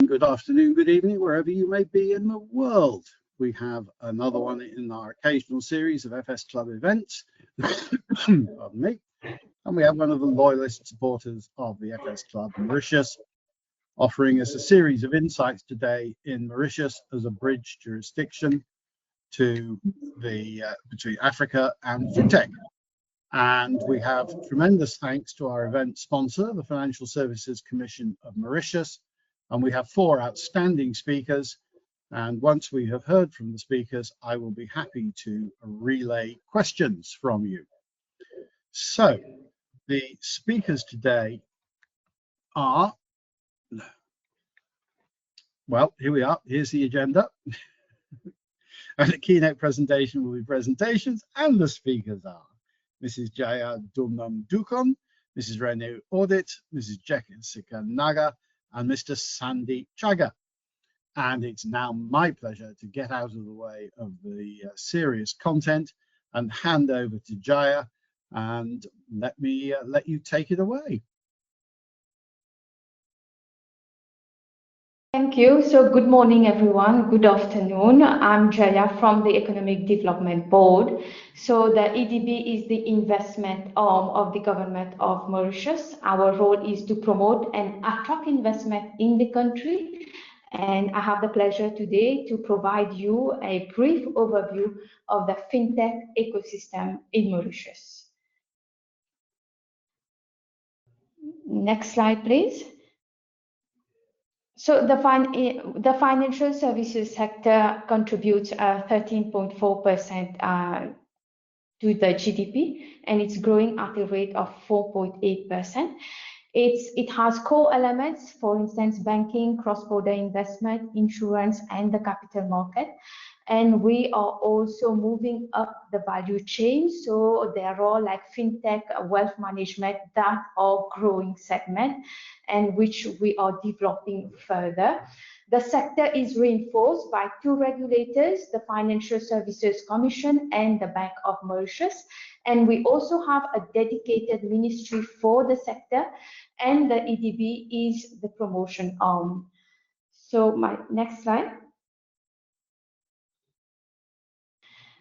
good afternoon, good evening, wherever you may be in the world. We have another one in our occasional series of FS Club events, pardon me, and we have one of the loyalist supporters of the FS Club, Mauritius, offering us a series of insights today in Mauritius as a bridge jurisdiction to the between Africa and FinTech. And we have tremendous thanks to our event sponsor, the Financial Services Commission of Mauritius. And we have 4 outstanding speakers. And once we have heard from the speakers, I will be happy to relay questions from you. So the speakers today are, well, here we are. Here's the agenda. And the keynote presentation will be presentations, and the speakers are Mrs. Jaya Dumnam Dukon, Mrs. Renu Audit, Mrs. Jessica Naga, and Mr. Sandy Chaga. And it's now my pleasure to get out of the way of the serious content and hand over to Jaya, and let you take it away. Thank you. So good morning, everyone. Good afternoon. I'm Jaya from the Economic Development Board. So the EDB is the investment arm of the government of Mauritius. Our role is to promote and attract investment in the country. And I have the pleasure today to provide you a brief overview of the FinTech ecosystem in Mauritius. Next slide, please. So the financial services sector contributes 13.4% to the GDP, and it's growing at a rate of 4.8%. It has core elements, for instance, banking, cross-border investment, insurance, and the capital market. And we are also moving up the value chain. So there are like FinTech, wealth management that are growing segment and which we are developing further. The sector is reinforced by 2 regulators, the Financial Services Commission and the Bank of Mauritius. And we also have a dedicated ministry for the sector, and the EDB is the promotion arm. So my next slide.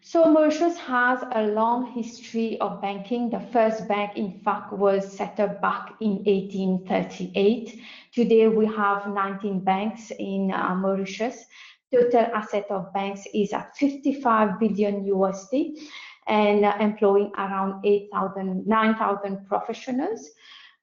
So Mauritius has a long history of banking. The first bank, in fact, was set up back in 1838. Today, we have 19 banks in Mauritius. Total asset of banks is at 55 billion USD and employing around 9,000 professionals.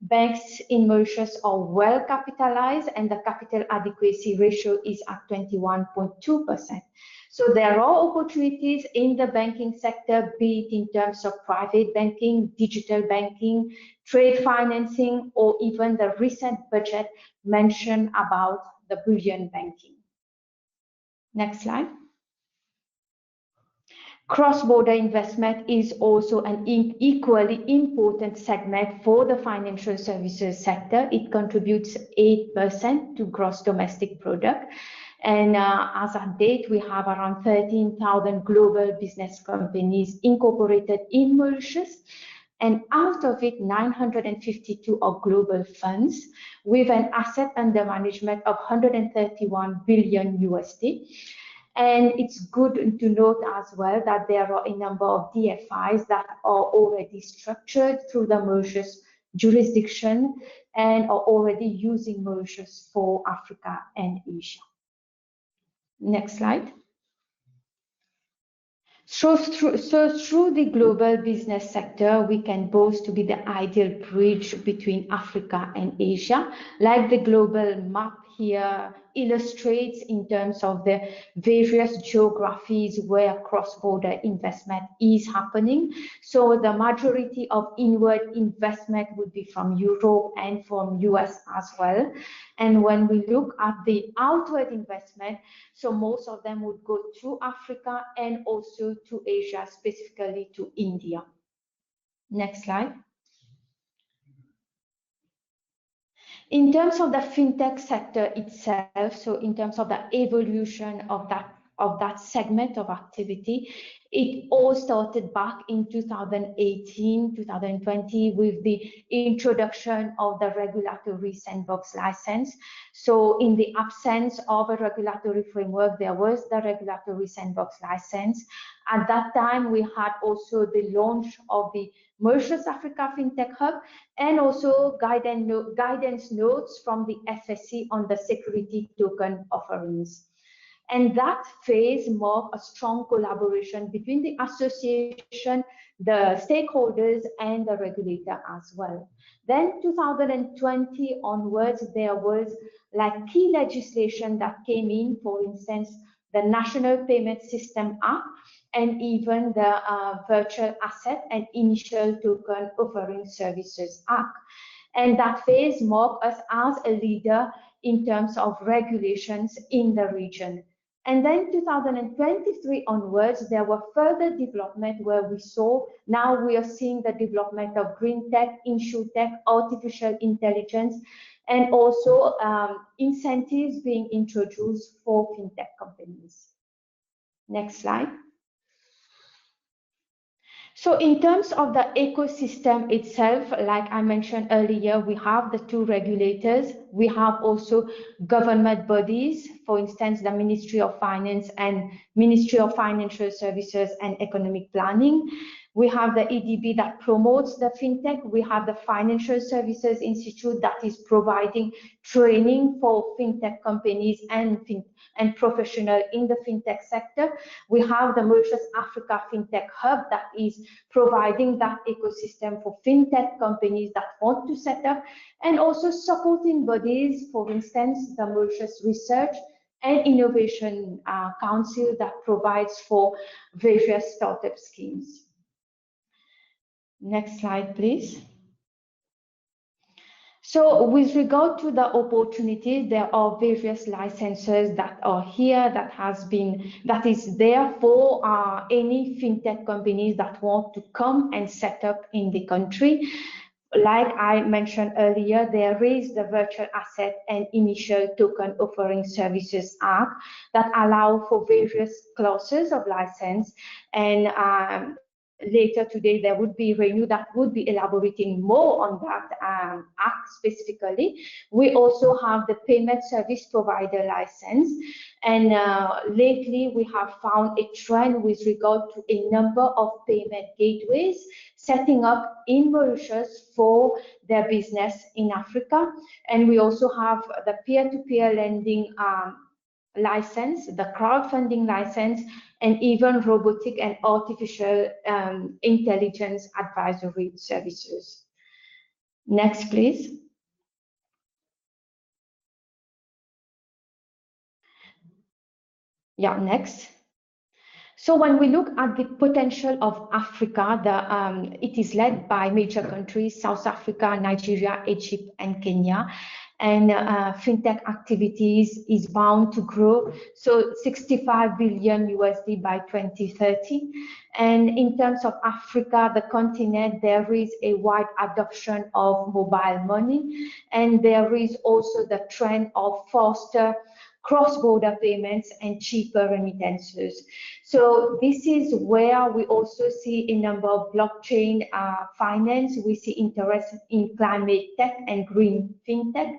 Banks in Mauritius are well capitalized, and the capital adequacy ratio is at 21.2%. So there are opportunities in the banking sector, be it in terms of private banking, digital banking, trade financing, or even the recent budget mentioned about the bullion banking. Next slide. Cross-border investment is also an equally important segment for the financial services sector. It contributes 8% to gross domestic product. And as of date, we have around 13,000 global business companies incorporated in Mauritius. And out of it, 952 are global funds with an asset under management of 131 billion USD. And it's good to note as well that there are a number of DFIs that are already structured through the Mauritius jurisdiction and are already using Mauritius for Africa and Asia. Next slide. So through the global business sector, we can boast to be the ideal bridge between Africa and Asia, like the global map here illustrates in terms of the various geographies where cross-border investment is happening. So the majority of inward investment would be from Europe and from US as well. And when we look at the outward investment, so most of them would go to Africa and also to Asia, specifically to India. Next slide. In terms of the FinTech sector itself, so in terms of the evolution of that of that segment of activity. It all started back in 2018, 2020 with the introduction of the regulatory sandbox license. So in the absence of a regulatory framework, there was the regulatory sandbox license. At that time, we had also the launch of the Mauritius Africa FinTech Hub and also guidance notes from the FSC on the security token offerings. And that phase marked a strong collaboration between the association, the stakeholders, and the regulator as well. Then 2020 onwards, there was like key legislation that came in, for instance, the National Payment System Act, and even the Virtual Asset and Initial Token Offering Services Act. And that phase marked us as a leader in terms of regulations in the region. And then 2023 onwards, there were further development where we saw, now we are seeing the development of green tech, insurtech, artificial intelligence, and also incentives being introduced for fintech companies. Next slide. So in terms of the ecosystem itself, like I mentioned earlier, we have the two regulators. We have also government bodies, for instance, the Ministry of Finance and Ministry of Financial Services and Economic Planning. We have the EDB that promotes the fintech. We have the Financial Services Institute that is providing training for fintech companies and professionals in the fintech sector. We have the Mauritius Africa FinTech Hub that is providing that ecosystem for fintech companies that want to set up, and also supporting bodies, for instance, the Mauritius Research and Innovation Council that provides for various startup schemes. Next slide, please. So with regard to the opportunities, there are various licenses that are here that is there for any fintech companies that want to come and set up in the country. Like I mentioned earlier, there is the Virtual Asset and Initial Token Offering Services Act that allow for various classes of license, and later today, there would be Renew that would be elaborating more on that act specifically. We also have the Payment Service Provider license. And lately, we have found a trend with regard to a number of payment gateways setting up in Mauritius for their business in Africa. And we also have the peer-to-peer lending license, the crowdfunding license, and even robotic and artificial intelligence advisory services. Next, please. Yeah, next. So when we look at the potential of Africa, it is led by major countries, South Africa, Nigeria, Egypt, and Kenya. And fintech activities is bound to grow, so $65 billion USD by 2030. And in terms of Africa, the continent, there is a wide adoption of mobile money, and there is also the trend of faster cross-border payments and cheaper remittances. So this is where we also see a number of blockchain finance. We see interest in climate tech and green fintech.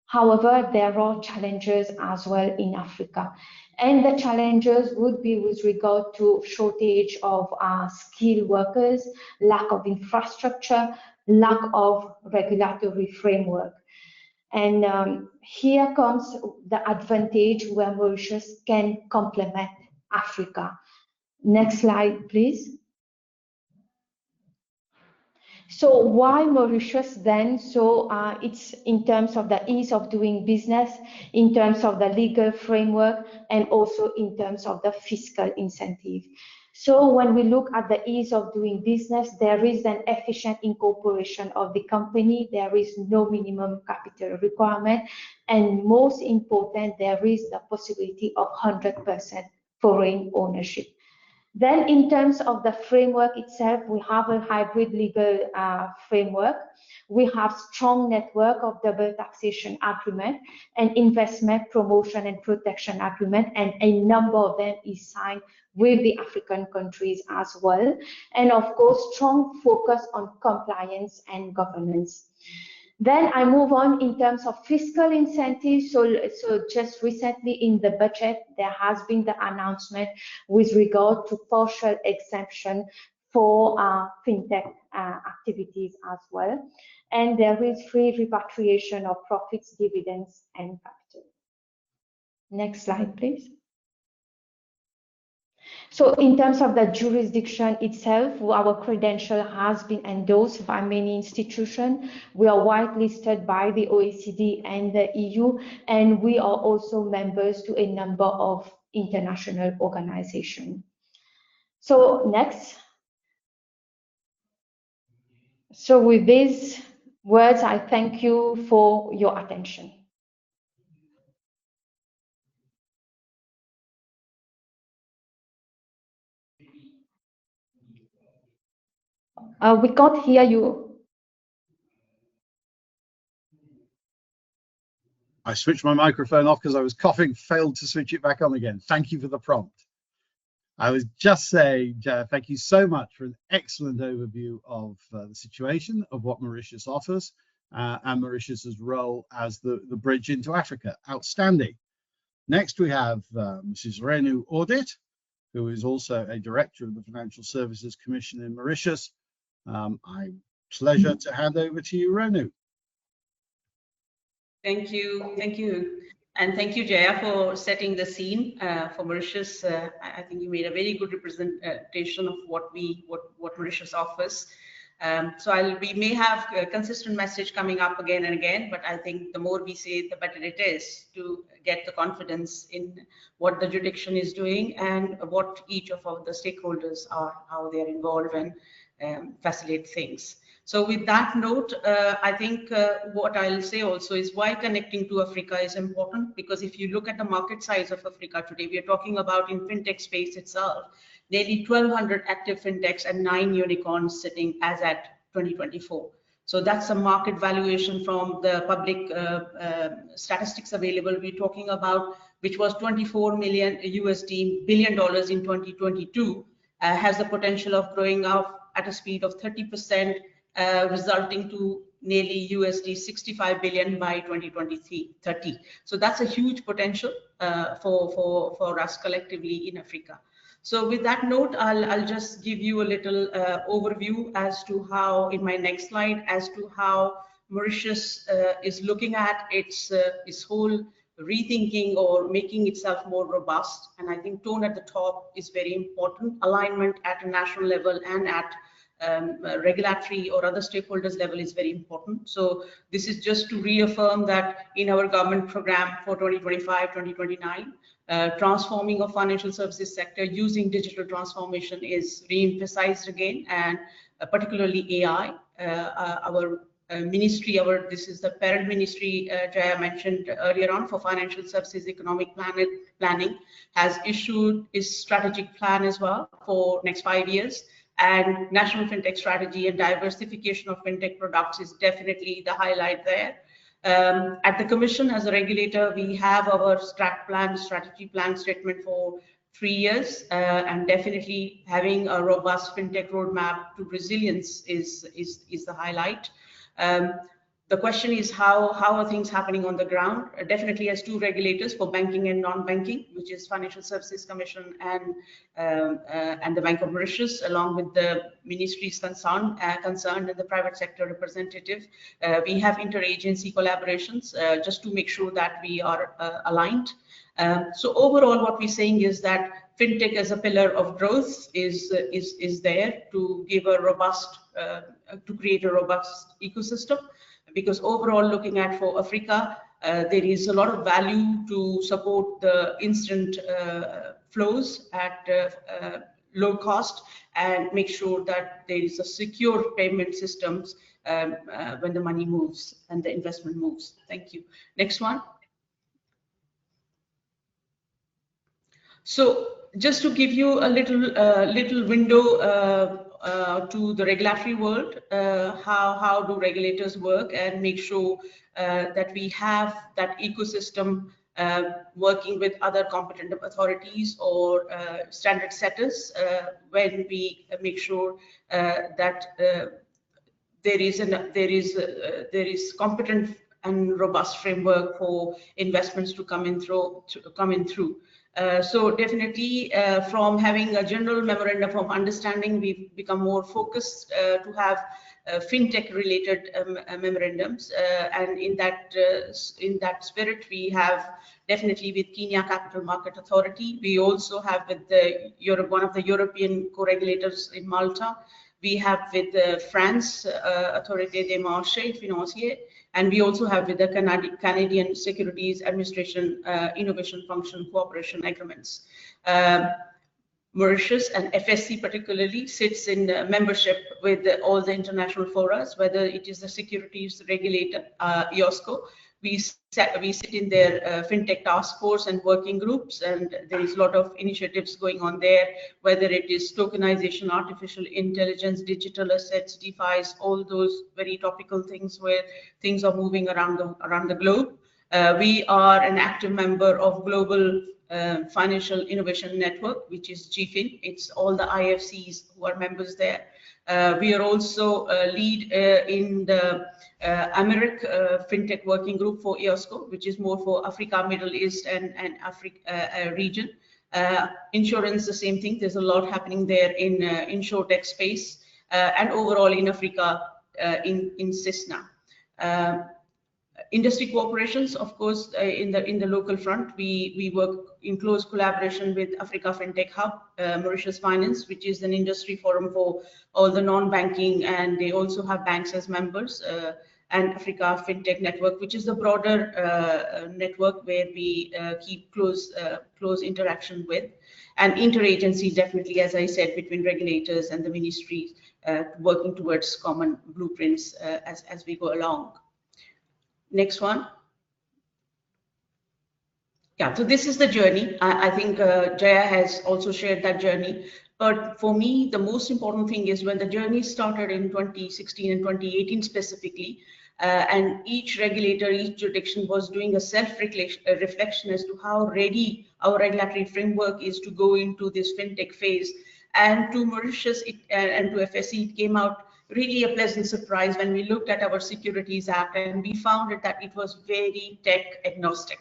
However, there are challenges as well in Africa. And the challenges would be with regard to shortage of skilled workers, lack of infrastructure, lack of regulatory framework. And here comes the advantage where Mauritius can complement Africa. Next slide, please. So why Mauritius then? So it's in terms of the ease of doing business, in terms of the legal framework, and also in terms of the fiscal incentive. So when we look at the ease of doing business, there is an efficient incorporation of the company. There is no minimum capital requirement. And most important, there is the possibility of 100% foreign ownership. Then in terms of the framework itself, we have a hybrid legal framework. We have strong network of double taxation agreement and investment promotion and protection agreement, and a number of them is signed with the African countries as well. And of course, strong focus on compliance and governance. Then I move on in terms of fiscal incentives. So just recently in the budget, there has been the announcement with regard to partial exemption for FinTech activities as well. And there is free repatriation of profits, dividends, and capital. Next slide, please. So in terms of the jurisdiction itself, our credential has been endorsed by many institutions. We are whitelisted by the OECD and the EU, and we are also members to a number of international organizations. So next. So with these words, I thank you for your attention. We can't hear you. I switched my microphone off because I was coughing, failed to switch it back on again. Thank you for the prompt. I was just saying, thank you so much for an excellent overview of the situation, of what Mauritius offers, and Mauritius's role as the bridge into Africa. Outstanding. Next, we have Mrs. Renu Audit, who is also a director of the Financial Services Commission in Mauritius. Pleasure to hand over to you, Renu. Thank you, and thank you, Jaya, for setting the scene for Mauritius. I think you made a very good representation of what Mauritius offers. So we may have a consistent message coming up again and again, but I think the more we say, the better it is to get the confidence in what the jurisdiction is doing and what each of the stakeholders are, how they are involved and facilitate things. So with that note, I think what I'll say also is why connecting to Africa is important, because if you look at the market size of Africa today, we are talking about in FinTech space itself, nearly 1,200 active FinTechs and 9 unicorns sitting as at 2024. So that's a market valuation from the public statistics available. We're talking about, which was $24 billion in 2022, has the potential of growing up at a speed of 30%, resulting to nearly $65 billion by 2030. So that's a huge potential for us collectively in Africa. So with that note, I'll just give you a little overview as to how, in my next slide, as to how Mauritius is looking at its whole rethinking or making itself more robust. And I think tone at the top is very important. Alignment at a national level and at regulatory or other stakeholders level is very important. So this is just to reaffirm that in our government program for 2025-2029, transforming of financial services sector using digital transformation is re-emphasized again, and particularly AI. Our ministry, this is the parent ministry Jaya mentioned earlier on for financial services economic planning, has issued its strategic plan as well for next 5 years. And national FinTech strategy and diversification of FinTech products is definitely the highlight there. At the Commission, as a regulator, we have our strategy plan statement for 3 years, and definitely having a robust FinTech roadmap to resilience is the highlight. The question is how are things happening on the ground? Definitely as two regulators for banking and non-banking, which is Financial Services Commission and the Bank of Mauritius, along with the ministries concerned and the private sector representative. We have interagency collaborations just to make sure that we are aligned. So overall, what we're saying is that FinTech as a pillar of growth is there to give a robust, to create a robust ecosystem. Because overall, looking at for Africa, there is a lot of value to support the instant flows at low cost and make sure that there is a secure payment systems when the money moves and the investment moves. Thank you. Next one. So just to give you a little window to the regulatory world, how do regulators work, and make sure that we have that ecosystem working with other competent authorities or standard setters when we make sure that there is competent and robust framework for investments to come in through. So definitely from having a general memorandum of understanding, we've become more focused to have FinTech related memorandums, and in that spirit we have definitely with Kenya Capital Market Authority. We also have with the one of the European co-regulators in Malta. We have with France Autorité des Marchés Financiers, and we also have with the Canadian Securities Administration Innovation Function Cooperation Agreements. Mauritius and FSC particularly sits in membership with all the international forums, whether it is the securities regulator, IOSCO. We sit in their FinTech task force and working groups, and there is a lot of initiatives going on there, whether it is tokenization, artificial intelligence, digital assets, DeFi's, all those very topical things where things are moving around the globe. We are an active member of Global Financial Innovation Network, which is GFIN. It's all the IFCs who are members there. We are also lead in the Americ FinTech Working Group for IOSCO, which is more for Africa, Middle East, and Africa region. Insurance, the same thing. There's a lot happening there in InsurTech space, and overall in Africa, in CISNA. Industry cooperations, of course, in the local front, we work in close collaboration with Africa FinTech Hub, Mauritius Finance, which is an industry forum for all the non-banking, and they also have banks as members, and Africa FinTech Network, which is the broader network where we keep close interaction with, and interagency definitely, as I said, between regulators and the ministries, working towards common blueprints as we go along. Next one. Yeah, so this is the journey. I think Jaya has also shared that journey. But for me, the most important thing is when the journey started in 2016 and 2018 specifically, and each regulator, each jurisdiction was doing a self-reflection as to how ready our regulatory framework is to go into this FinTech phase. And to Mauritius and to FSC, it came out really a pleasant surprise when we looked at our Securities Act, and we found that it was very tech agnostic.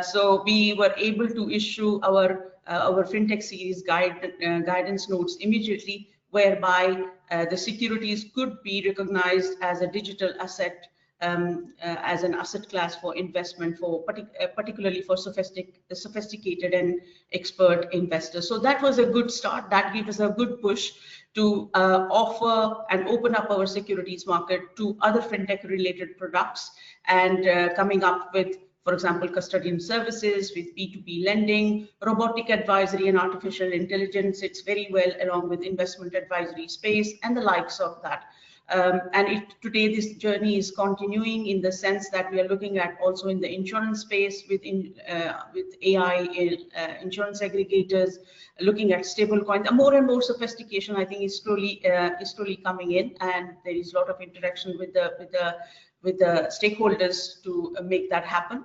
So we were able to issue our FinTech series guidance notes immediately, whereby the securities could be recognized as a digital asset, as an asset class for investment, for particularly for sophisticated and expert investors. So that was a good start. That gave us a good push to offer and open up our securities market to other FinTech related products, and coming up with, for example, custodian services with P2P lending, robotic advisory and artificial intelligence. It's very well along with investment advisory space and the likes of that. And today this journey is continuing in the sense that we are looking at also in the insurance space with AI insurance aggregators, looking at stable coins. More and more sophistication, I think, is slowly coming in, and there is a lot of interaction with the stakeholders to make that happen.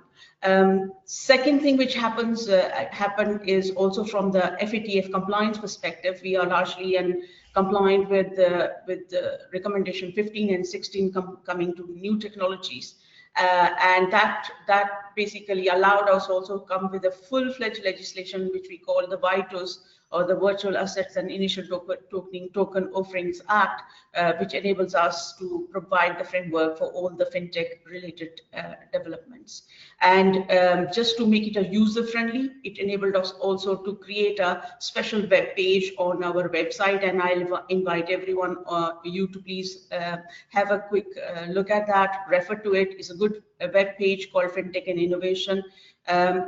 Second thing which happened is also from the FATF compliance perspective. We are largely compliant with the recommendation 15 and 16 coming to new technologies, and that basically allowed us also come with a full-fledged legislation which we call the VITOS, or the Virtual Assets and Initial Token Offerings Act, which enables us to provide the framework for all the FinTech related developments. And just to make it a user-friendly, it enabled us also to create a special web page on our website, and I'll invite everyone, you to please have a quick look at that, refer to it. It's a good web page called FinTech and Innovation.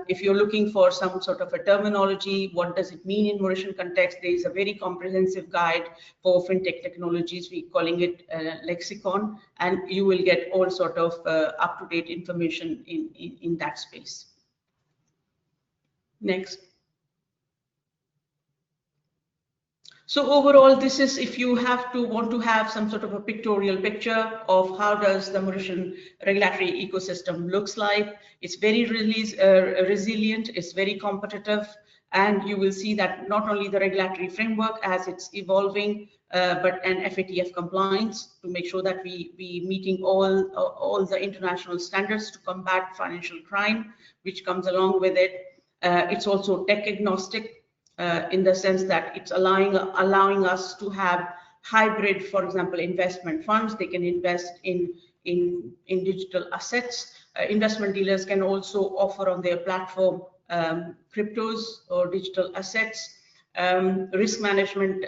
If you're looking for some sort of a terminology, what does it mean in Mauritian context, there is a very comprehensive guide for FinTech technologies. We're calling it lexicon, and you will get all sort of up-to-date information in that space. Next. So overall, this is if you want to have some sort of a pictorial picture of how does the Mauritian regulatory ecosystem looks like. It's very resilient, it's very competitive, and you will see that not only the regulatory framework as it's evolving, but an FATF compliance to make sure that we meeting all the international standards to combat financial crime, which comes along with it. It's also tech agnostic. In the sense that it's allowing us to have hybrid, for example, investment funds. They can invest in digital assets. Investment dealers can also offer on their platform cryptos or digital assets. Risk management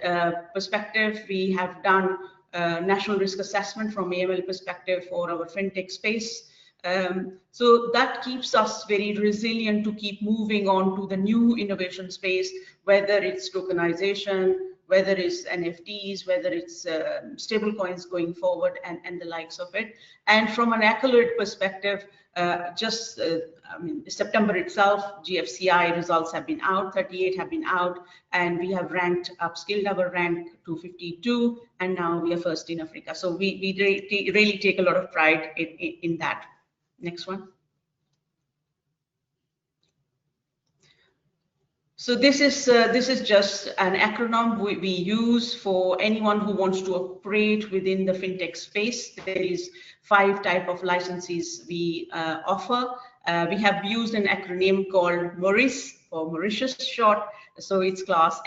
perspective, we have done national risk assessment from AML perspective for our FinTech space. So that keeps us very resilient to keep moving on to the new innovation space, whether it's tokenization, whether it's NFTs, whether it's stable coins going forward and the likes of it. And from an accolade perspective, I mean, September itself, GFCI results have been out, 38 have been out, and we have upskilled our rank to 52, and now we are first in Africa. So we really take a lot of pride in that. Next one. So this is just an acronym we use for anyone who wants to operate within the FinTech space. There is 5 types of licenses we offer. We have used an acronym called MAURIS, for Mauritius short. So it's class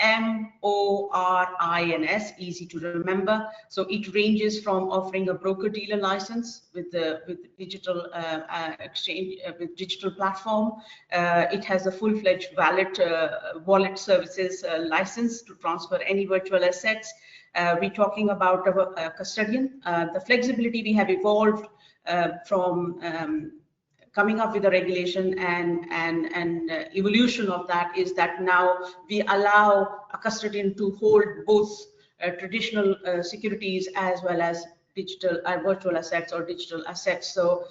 MORINS, easy to remember. So it ranges from offering a broker-dealer license with digital exchange, with digital platform. It has a full-fledged wallet services license to transfer any virtual assets. We're talking about a custodian. The flexibility we have evolved from coming up with a regulation and evolution of that is that now we allow a custodian to hold both traditional securities as well as digital virtual assets or digital assets. So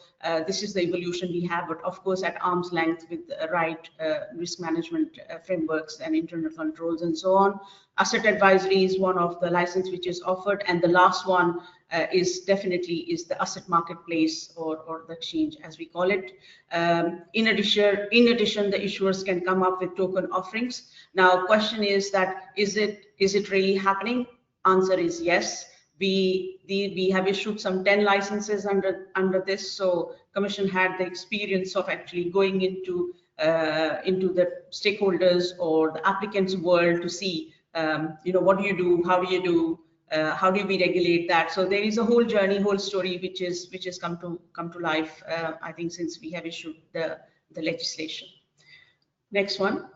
this is the evolution we have, but of course at arm's length with the right risk management frameworks and internal controls and so on. Asset advisory is one of the license which is offered, and the last one is definitely the asset marketplace or the exchange as we call it. In addition, the issuers can come up with token offerings. Now, question is that is it really happening? Answer is yes. We have issued some 10 licenses under this. So Commission had the experience of actually going into the stakeholders or the applicants' world to see, what do you do? How do you do? How do we regulate that? So there is a whole journey, whole story, which has come to life. I think since we have issued the legislation. Next one.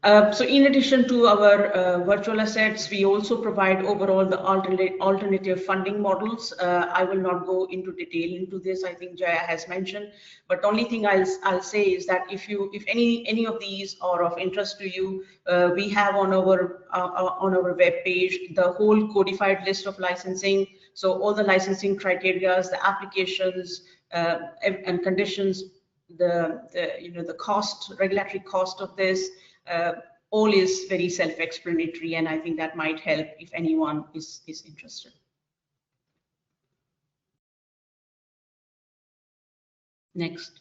So in addition to our virtual assets, we also provide overall the alternative funding models. I will not go into detail into this. I think Jaya has mentioned, but the only thing I'll say is that if any of these are of interest to you, we have on our web page the whole codified list of licensing. So all the licensing criteria, the applications and conditions, the cost, regulatory cost of this. All is very self-explanatory, and I think that might help if anyone is interested. Next.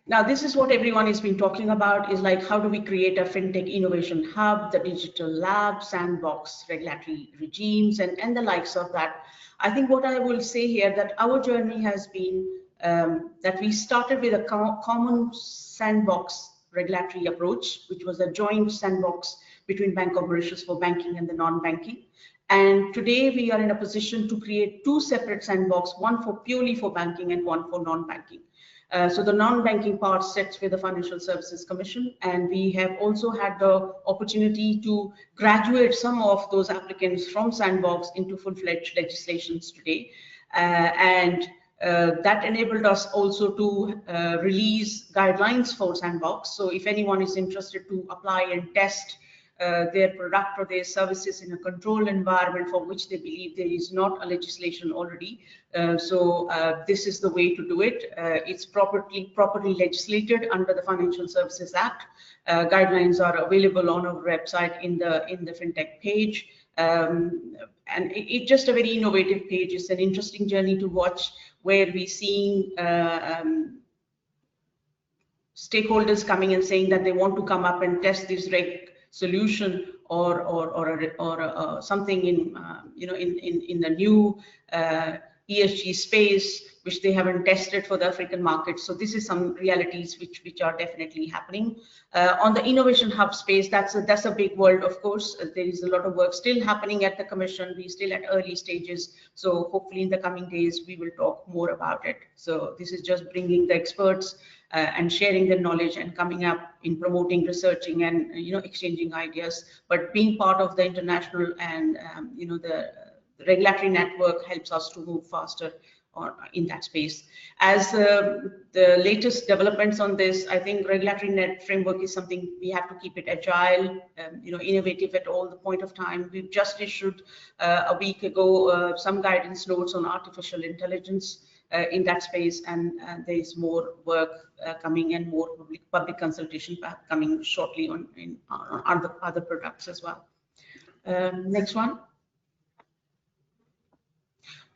Now, this is what everyone has been talking about, is like, how do we create a FinTech innovation hub, the digital lab, sandbox, regulatory regimes, and the likes of that. I think what I will say here that our journey has been that we started with a common sandbox regulatory approach, which was a joint sandbox between Bank of Mauritius for banking and the non-banking. And today we are in a position to create 2 separate sandbox, one purely for banking and one for non-banking. So the non-banking part sits with the Financial Services Commission, and we have also had the opportunity to graduate some of those applicants from sandbox into full-fledged legislations today. That enabled us also to release guidelines for sandbox. So if anyone is interested to apply and test their product or their services in a controlled environment for which they believe there is not a legislation already. So this is the way to do it. It's properly legislated under the Financial Services Act. Guidelines are available on our website in the FinTech page. And it's just a very innovative page. It's an interesting journey to watch, where we're seeing stakeholders coming and saying that they want to come up and test this reg solution or something in in the new ESG space, which they haven't tested for the African market. So this is some realities which are definitely happening. On the innovation hub space, that's a big world, of course. There is a lot of work still happening at the Commission. We're still at early stages. So hopefully in the coming days, we will talk more about it. So this is just bringing the experts and sharing the knowledge and coming up in promoting, researching, and exchanging ideas. But being part of the international and the regulatory network helps us to move faster in that space. As the latest developments on this, I think regulatory net framework is something we have to keep it agile, innovative at all the point of time. We've just issued a week ago some guidance notes on artificial intelligence in that space, and there is more work coming and more public consultation coming shortly on other products as well. Next one.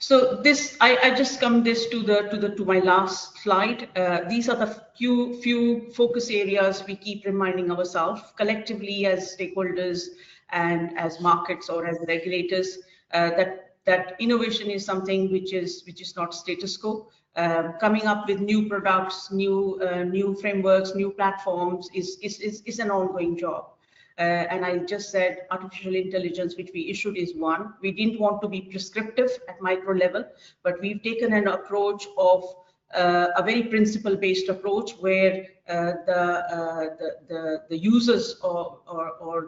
So this, I just come this to my last slide. These are the few focus areas we keep reminding ourselves collectively as stakeholders and as markets or as regulators, that innovation is something which is not status quo. Coming up with new products, new frameworks, new platforms is an ongoing job. And I just said artificial intelligence, which we issued, is one. We didn't want to be prescriptive at micro level, but we've taken an approach of a very principle-based approach, where the users or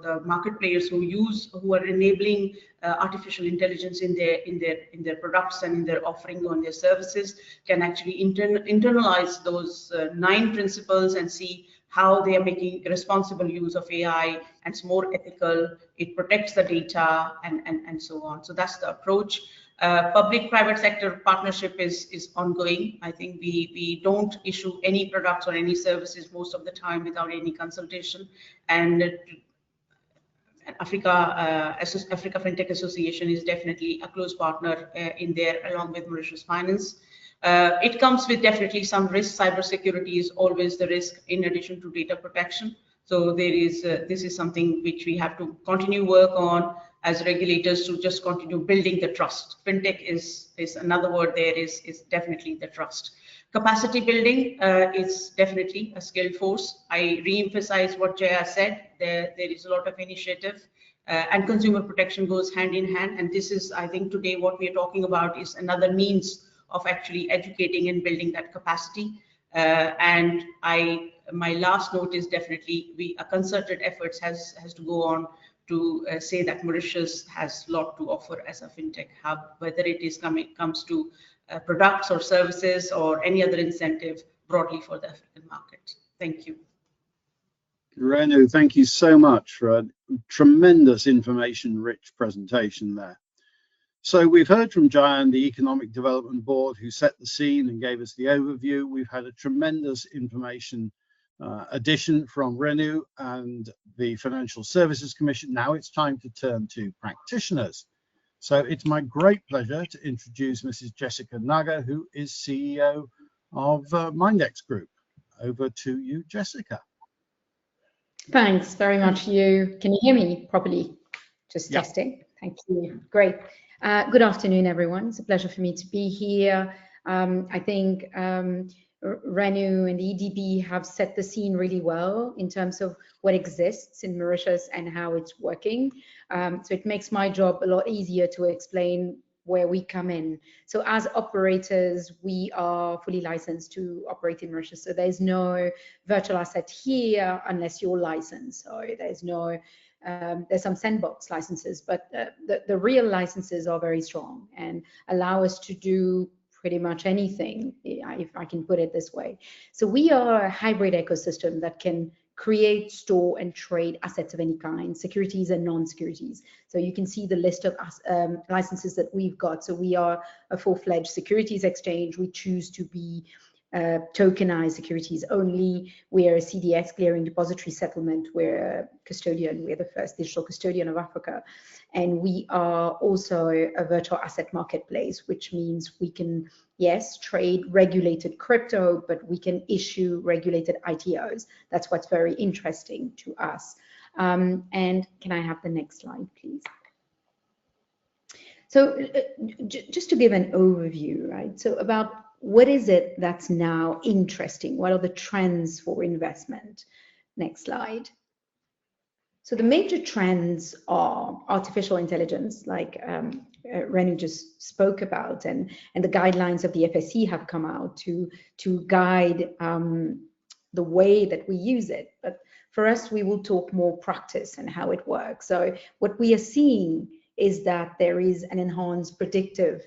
the market players who are enabling artificial intelligence in their products and in their offering on their services can actually internalize those 9 principles and see how they are making responsible use of AI, and it's more ethical, it protects the data, and so on. So that's the approach. Public-private sector partnership is ongoing. I think we don't issue any products or any services most of the time without any consultation. And Africa FinTech Association is definitely a close partner in there, along with Mauritius Finance. It comes with definitely some risk. Cybersecurity is always the risk, in addition to data protection. So there is this is something which we have to continue work on as regulators, to just continue building the trust. FinTech is another word there, is definitely the trust. Capacity building is definitely a skilled force. I re-emphasize what Jaya said. There is a lot of initiative, and consumer protection goes hand in hand. And this is, I think, today what we are talking about is another means of actually educating and building that capacity. And my last note is definitely a concerted efforts has to go on to say that Mauritius has a lot to offer as a FinTech hub, whether it is comes to products or services or any other incentive broadly for the African market. Thank you. Renu, thank you so much for a tremendous information-rich presentation there. So we've heard from Jayan, the Economic Development Board, who set the scene and gave us the overview. We've had a tremendous information addition from Renu and the Financial Services Commission. Now it's time to turn to practitioners. So it's my great pleasure to introduce Mrs. Jessica Naga, who is CEO of Mindex Group. Over to you, Jessica. Thanks very much, you. Can you hear me properly? Just testing. Thank you. Great. Good afternoon, everyone. It's a pleasure for me to be here. I think Renu and the EDB have set the scene really well in terms of what exists in Mauritius and how it's working. So it makes my job a lot easier to explain where we come in. So as operators, we are fully licensed to operate in Mauritius. So there's no virtual asset here unless you're licensed. So there's no there's some sandbox licenses, but the real licenses are very strong and allow us to do pretty much anything, if I can put it this way. So we are a hybrid ecosystem that can create, store, and trade assets of any kind, securities and non-securities. So you can see the list of licenses that we've got. So we are a full-fledged securities exchange. We choose to be tokenized securities only. We are a CDS, clearing depository settlement. We're a custodian. We're the first digital custodian of Africa. And we are also a virtual asset marketplace, which means we can, yes, trade regulated crypto, but we can issue regulated ITOs. That's what's very interesting to us. And can I have the next slide, please? So just to give an overview, right? So about what is it that's now interesting? What are the trends for investment? Next slide. So the major trends are artificial intelligence, like Renu just spoke about, and the guidelines of the FSC have come out to guide the way that we use it. But for us, we will talk more practice and how it works. So what we are seeing is that there is an enhanced predictive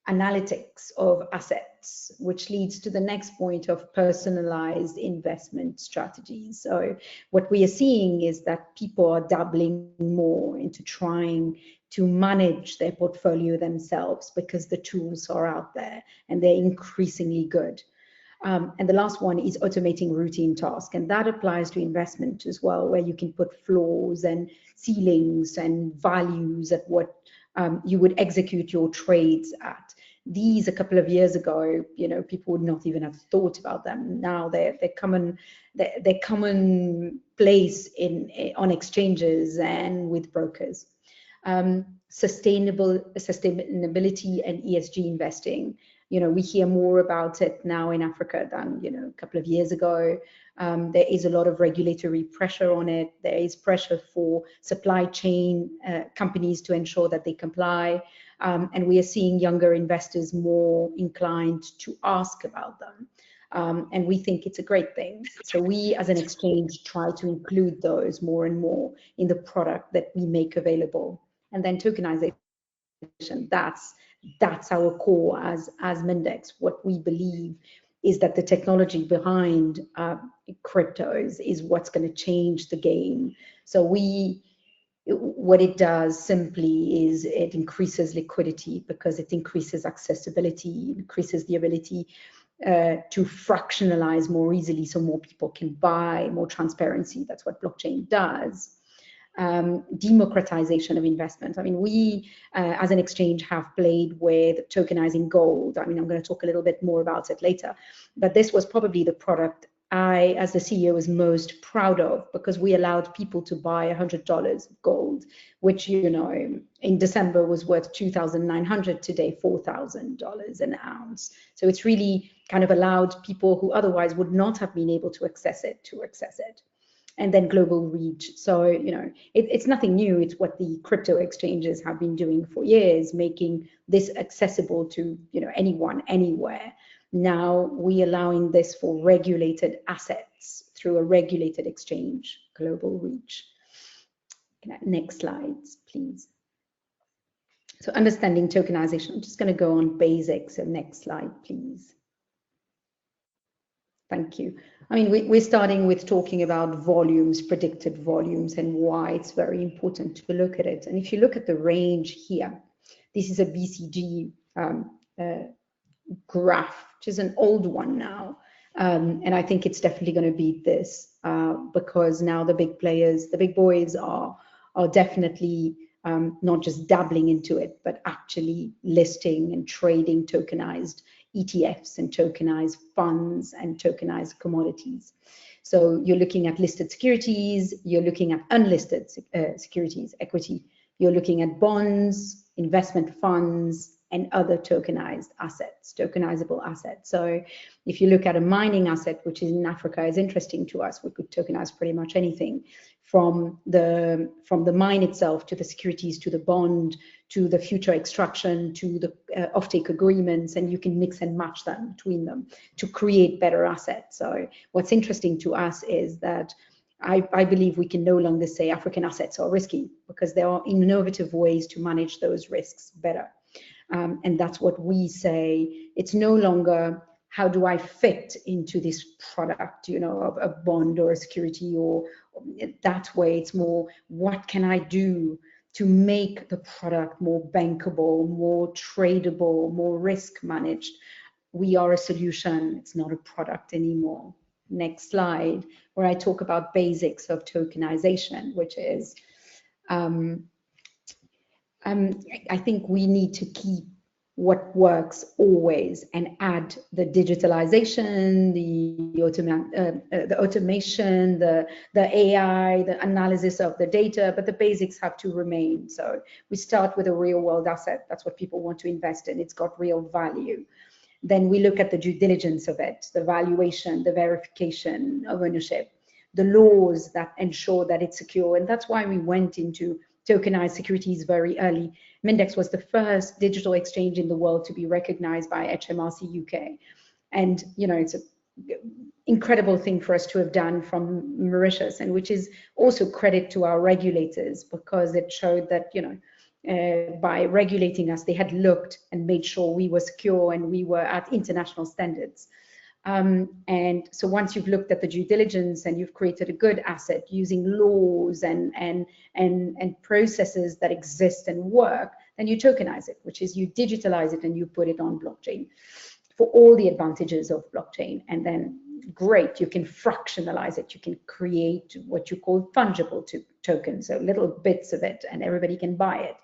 analytics of assets, which leads to the next point of personalized investment strategies. So what we are seeing is that people are dabbling more into trying to manage their portfolio themselves because the tools are out there and they're increasingly good. And the last one is automating routine tasks, and that applies to investment as well, where you can put floors and ceilings and values at what you would execute your trades at. These, a couple of years ago, you know, people would not even have thought about them. Now they're commonplace on exchanges and with brokers. Sustainability and ESG investing. You know, we hear more about it now in Africa than, you know, a couple of years ago. There is a lot of regulatory pressure on it. There is pressure for supply chain companies to ensure that they comply. And we are seeing younger investors more inclined to ask about them. And we think it's a great thing. So we as an exchange try to include those more and more in the product that we make available. And then tokenization, that's our core as Mindex. What we believe is that the technology behind cryptos is what's going to change the game. So what it does simply is it increases liquidity because it increases accessibility, increases the ability to fractionalize more easily so more people can buy, more transparency. That's what blockchain does. Democratization of investment. I mean, we as an exchange have played with tokenizing gold. I mean, I'm going to talk a little bit more about it later, but this was probably the product I, as the CEO, was most proud of because we allowed people to buy $100 of gold, which, you know, in December was worth $2,900, today $4,000 an ounce. So it's really kind of allowed people who otherwise would not have been able to access it to access it. And then global reach. So, you know, it's nothing new. It's what the crypto exchanges have been doing for years, making this accessible to, you know, anyone, anywhere. Now we're allowing this for regulated assets through a regulated exchange, global reach. Next slides, please. So understanding tokenization. I'm just going to go on basics. So next slide, please. Thank you. I mean, we're starting with talking about volumes, predicted volumes, and why it's very important to look at it. And if you look at the range here, this is a BCG graph, which is an old one now. And I think it's definitely going to beat this because now the big players, the big boys are definitely not just dabbling into it, but actually listing and trading tokenized ETFs and tokenized funds and tokenized commodities. So you're looking at listed securities, you're looking at unlisted securities, equity, you're looking at bonds, investment funds, and other tokenized assets, tokenizable assets. So if you look at a mining asset, which is in Africa is interesting to us, we could tokenize pretty much anything from the mine itself to the securities, to the bond, to the future extraction, to the offtake agreements, and you can mix and match them between them to create better assets. So what's interesting to us is that I believe we can no longer say African assets are risky because there are innovative ways to manage those risks better. And that's what we say. It's no longer how do I fit into this product, you know, a bond or a security, or that way it's more, what can I do to make the product more bankable, more tradable, more risk managed? We are a solution, it's not a product anymore. Next slide, where I talk about basics of tokenization, which is, I think we need to keep what works always and add the digitalization, the automation, the AI, the analysis of the data, but the basics have to remain. So we start with a real world asset. That's what people want to invest in. It's got real value. Then we look at the due diligence of it, the valuation, the verification of ownership, the laws that ensure that it's secure. And that's why we went into tokenized securities very early. Mindex was the first digital exchange in the world to be recognized by HMRC UK. And, you know, it's an incredible thing for us to have done from Mauritius, and which is also credit to our regulators, because it showed that, you know, by regulating us, they had looked and made sure we were secure and we were at international standards. And so once you've looked at the due diligence and you've created a good asset using laws and processes that exist and work, then you tokenize it, which is you digitalize it and you put it on blockchain for all the advantages of blockchain. And then great, you can fractionalize it. You can create what you call fungible tokens, so little bits of it, and everybody can buy it.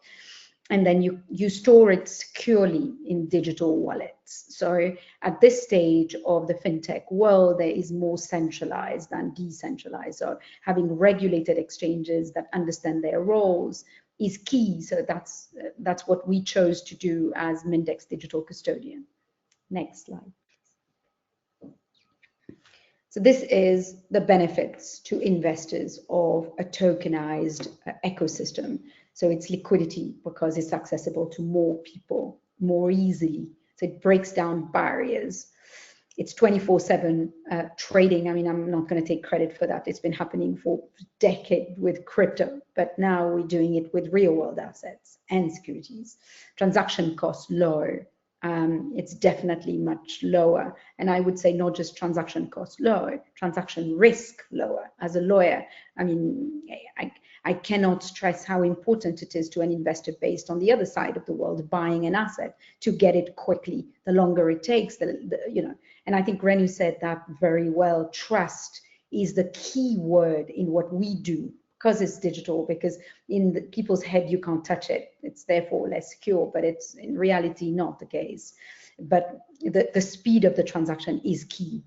And then you store it securely in digital wallets. So at this stage of the fintech world, there is more centralized than decentralized. So having regulated exchanges that understand their roles is key. So that's what we chose to do as Mindex Digital Custodian. Next slide. So this is the benefits to investors of a tokenized ecosystem. So it's liquidity, because it's accessible to more people more easily. So it breaks down barriers. It's 24/7 trading. I mean, I'm not going to take credit for that. It's been happening for decades with crypto, but now we're doing it with real world assets and securities. Transaction costs low. It's definitely much lower. And I would say not just transaction costs lower, transaction risk lower. As a lawyer, I mean, I cannot stress how important it is to an investor based on the other side of the world buying an asset to get it quickly. The longer it takes, you know, and I think Renu said that very well. Trust is the key word in what we do, because it's digital, because in the people's head, you can't touch it. It's therefore less secure, but it's in reality not the case. But the speed of the transaction is key.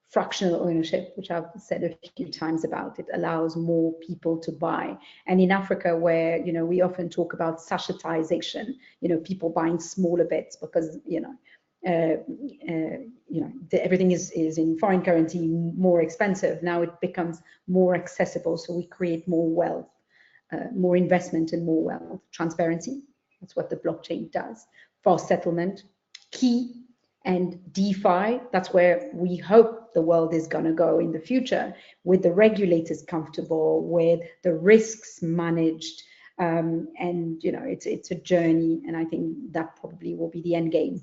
Fractional ownership, which I've said a few times about, it allows more people to buy. And in Africa, where, you know, we often talk about sachetization, you know, people buying smaller bits because, everything is in foreign currency, more expensive. Now it becomes more accessible, so we create more wealth, more investment and more wealth. Transparency, that's what the blockchain does. Fast settlement, key. And DeFi, that's where we hope the world is going to go in the future, with the regulators comfortable, with the risks managed, and, you know, it's a journey, and I think that probably will be the end game.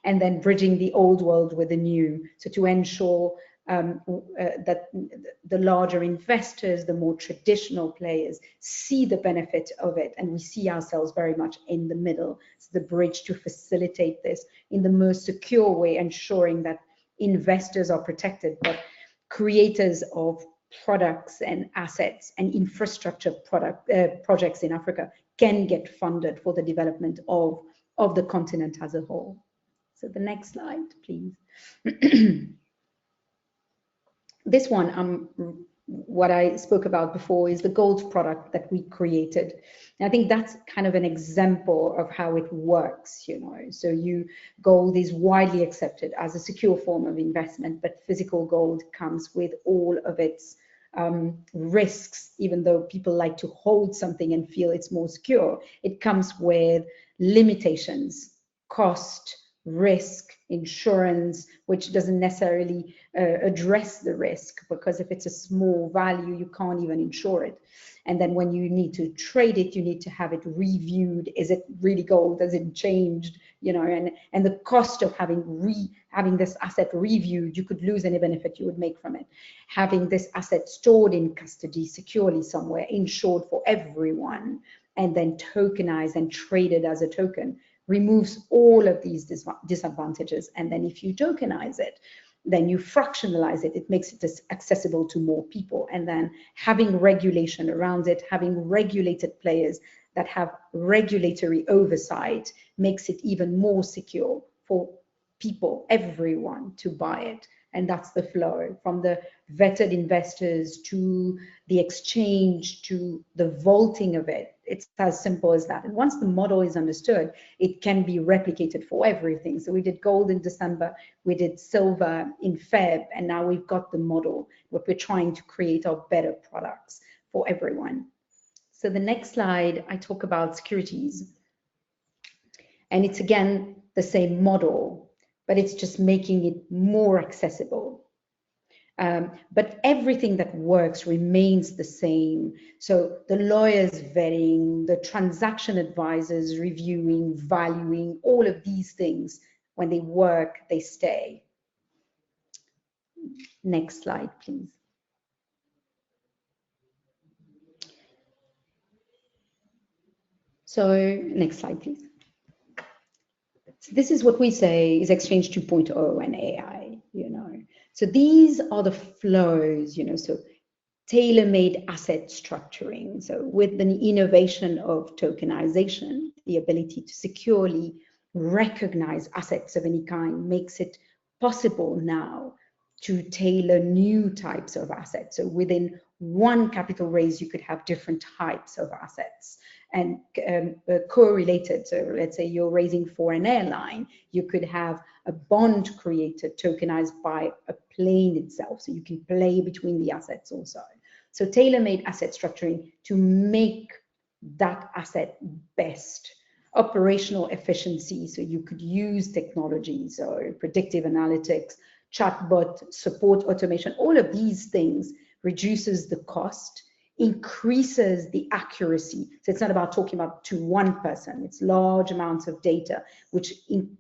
And then bridging the old world with the new, so to ensure that the larger investors, the more traditional players, see the benefit of it, and we see ourselves very much in the middle. It's the bridge to facilitate this in the most secure way, ensuring that investors are protected, but creators of products and assets and infrastructure projects in Africa can get funded for the development of the continent as a whole. So the next slide, please. This one, what I spoke about before, is the gold product that we created. And I think that's kind of an example of how it works, you know. So gold is widely accepted as a secure form of investment, but physical gold comes with all of its risks. Even though people like to hold something and feel it's more secure, it comes with limitations, cost, risk, insurance, which doesn't necessarily address the risk, because if it's a small value, you can't even insure it. And then when you need to trade it, you need to have it reviewed. Is it really gold? Has it changed? You know, and the cost of having this asset reviewed, you could lose any benefit you would make from it. Having this asset stored in custody securely somewhere, insured for everyone, and then tokenized and traded as a token, removes all of these disadvantages. And then if you tokenize it, then you fractionalize it, it makes it accessible to more people. And then having regulation around it, having regulated players that have regulatory oversight, makes it even more secure for people, everyone, to buy it. And that's the flow from the vetted investors to the exchange to the vaulting of it. It's as simple as that. And once the model is understood, it can be replicated for everything. So we did gold in December, we did silver in Feb, and now we've got the model. What we're trying to create are better products for everyone. So the next slide, I talk about securities. And it's again the same model, but it's just making it more accessible. But everything that works remains the same. So the lawyers vetting, the transaction advisors reviewing, valuing, all of these things, when they work, they stay. Next slide, please. So next slide, please. So this is what we say is Exchange 2.0 and AI, you know. So these are the flows, you know, so tailor-made asset structuring. So with the innovation of tokenization, the ability to securely recognize assets of any kind makes it possible now to tailor new types of assets. So within one capital raise, you could have different types of assets and correlated. So let's say you're raising for an airline, you could have a bond created, tokenized by a plane itself. So you can play between the assets also. So tailor-made asset structuring to make that asset best. Operational efficiency, so you could use technology, so predictive analytics, chatbot, support automation, all of these things reduces the cost, increases the accuracy. So it's not about talking about to one person, it's large amounts of data, which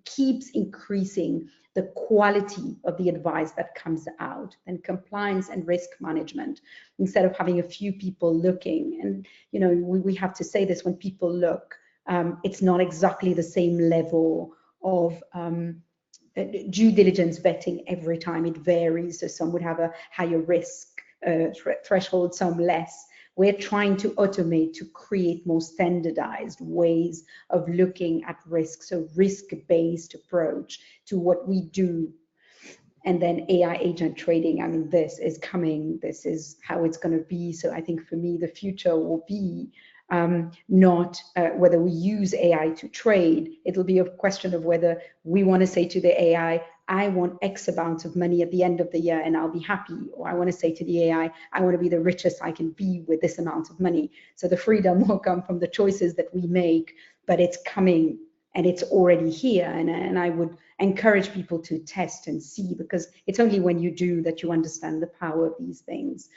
keeps increasing the quality of the advice that comes out. And compliance and risk management, instead of having a few people looking. And you know, we have to say this, when people look, it's not exactly the same level of due diligence vetting every time. It varies. So some would have a higher risk threshold, some less. We're trying to automate to create more standardized ways of looking at risk. So risk-based approach to what we do. And then AI agent trading, I mean, this is coming. This is how it's going to be. So I think for me, the future will be not whether we use AI to trade. It'll be a question of whether we want to say to the AI, I want X amount of money at the end of the year and I'll be happy. Or I want to say to the AI, I want to be the richest I can be with this amount of money. So the freedom will come from the choices that we make, but it's coming and it's already here. And I would encourage people to test and see, because it's only when you do that you understand the power of these things.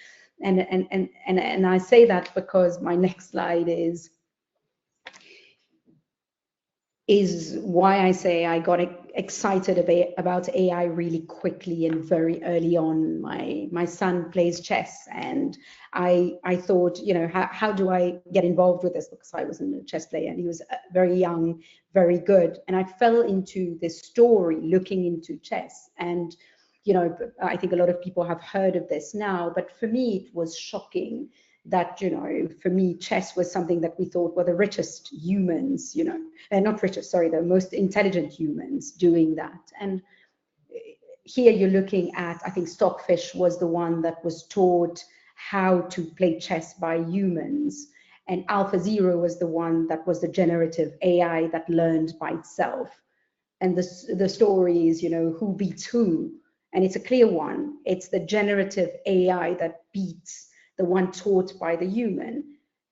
And I say that because my next slide is why I say I got excited about AI really quickly and very early on. My son plays chess, and I thought, you know, how do I get involved with this? Because I wasn't a chess player, and he was very young, very good. And I fell into this story looking into chess. And you know, I think a lot of people have heard of this now, but for me, it was shocking that, you know, for me, chess was something that we thought were the richest humans, you know, not richest, sorry, the most intelligent humans doing that. And here you're looking at, I think Stockfish was the one that was taught how to play chess by humans. And AlphaZero was the one that was the generative AI that learned by itself. And the story is, you know, who beats who? And it's a clear one. It's the generative AI that beats the one taught by the human.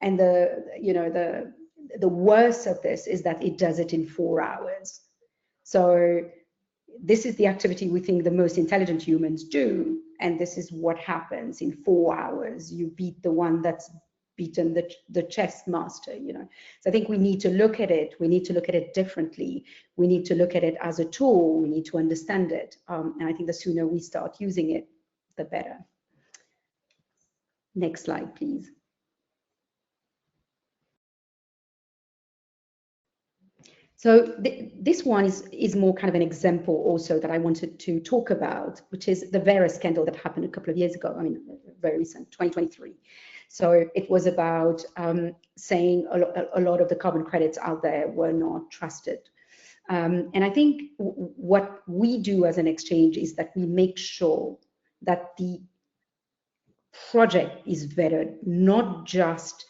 And the worst of this is that it does it in 4 hours. So this is the activity we think the most intelligent humans do, and this is what happens in 4 hours. You beat the one that's beaten the chess master, you know. So I think we need to look at it. We need to look at it differently. We need to look at it as a tool. We need to understand it. And I think the sooner we start using it, the better. Next slide, please. So this one is more kind of an example also that I wanted to talk about, which is the Vera scandal that happened a couple of years ago. I mean, very recent, 2023. So it was about saying a lot of the carbon credits out there were not trusted. And I think what we do as an exchange is that we make sure that the project is vetted, not just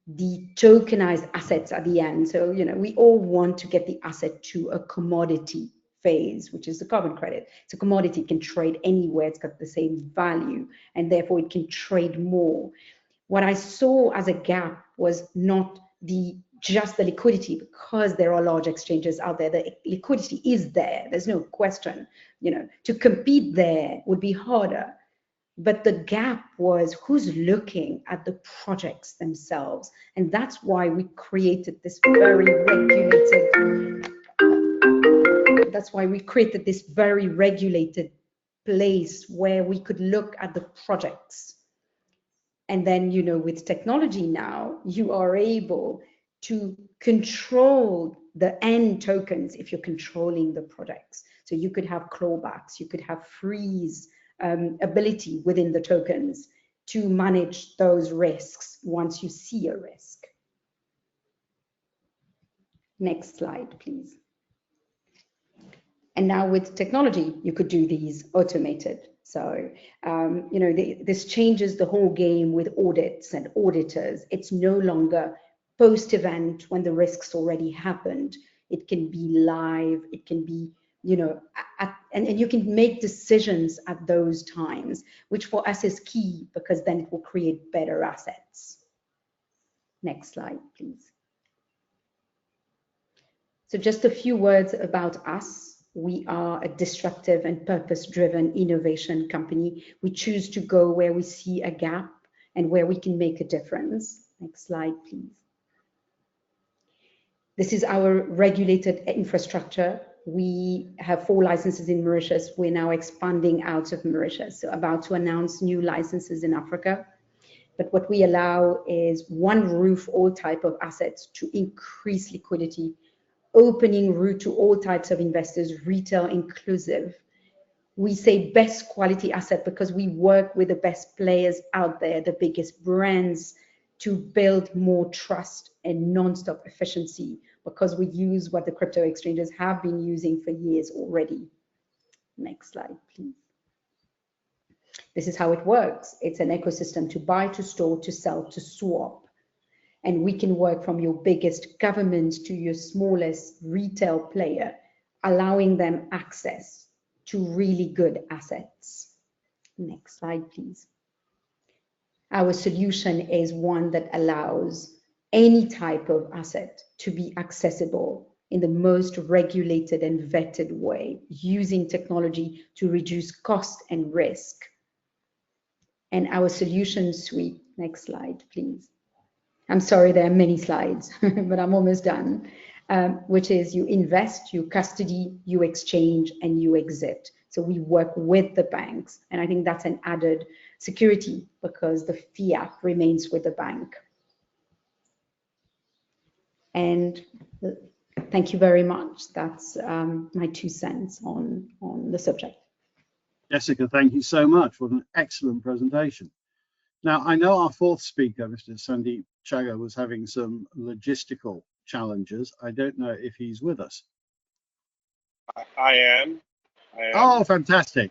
the tokenized assets at the end. So, you know, we all want to get the asset to a commodity phase, which is the carbon credit. It's a commodity, it can trade anywhere, it's got the same value, and therefore it can trade more. What I saw as a gap was not just the liquidity, because there are large exchanges out there. The liquidity is there, there's no question. You know, to compete there would be harder. But the gap was who's looking at the projects themselves. And that's why we created this very regulated, place where we could look at the projects. And then, you know, with technology now, you are able to control the end tokens if you're controlling the projects. So you could have clawbacks, you could have freeze ability within the tokens to manage those risks once you see a risk. Next slide, please. And now with technology, you could do these automated. So, you know, this changes the whole game with audits and auditors. It's no longer post-event when the risks already happened. It can be live, it can be, you know, and you can make decisions at those times, which for us is key, because then it will create better assets. Next slide, please. So just a few words about us. We are a disruptive and purpose-driven innovation company. We choose to go where we see a gap and where we can make a difference. Next slide, please. This is our regulated infrastructure. We have 4 licenses in Mauritius. We're now expanding out of Mauritius, so about to announce new licenses in Africa. But what we allow is one roof, all type of assets, to increase liquidity, opening route to all types of investors, retail inclusive. We say best quality asset because we work with the best players out there, the biggest brands, to build more trust and non-stop efficiency, because we use what the crypto exchanges have been using for years already. Next slide, please. This is how it works. It's an ecosystem to buy, to store, to sell, to swap. And we can work from your biggest government to your smallest retail player, allowing them access to really good assets. Next slide, please. Our solution is one that allows any type of asset to be accessible in the most regulated and vetted way, using technology to reduce cost and risk. And our solution suite, next slide, please. I'm sorry, there are many slides, but I'm almost done, which is you invest, you custody, you exchange, and you exit. So we work with the banks, and I think that's an added security because the fiat remains with the bank. And thank you very much. That's my 2 cents on the subject. Jessica, thank you so much. What an excellent presentation. Now, I know our 4th speaker, Mr. Sandeep Chagga, was having some logistical challenges. I don't know if he's with us. I am. Oh, fantastic.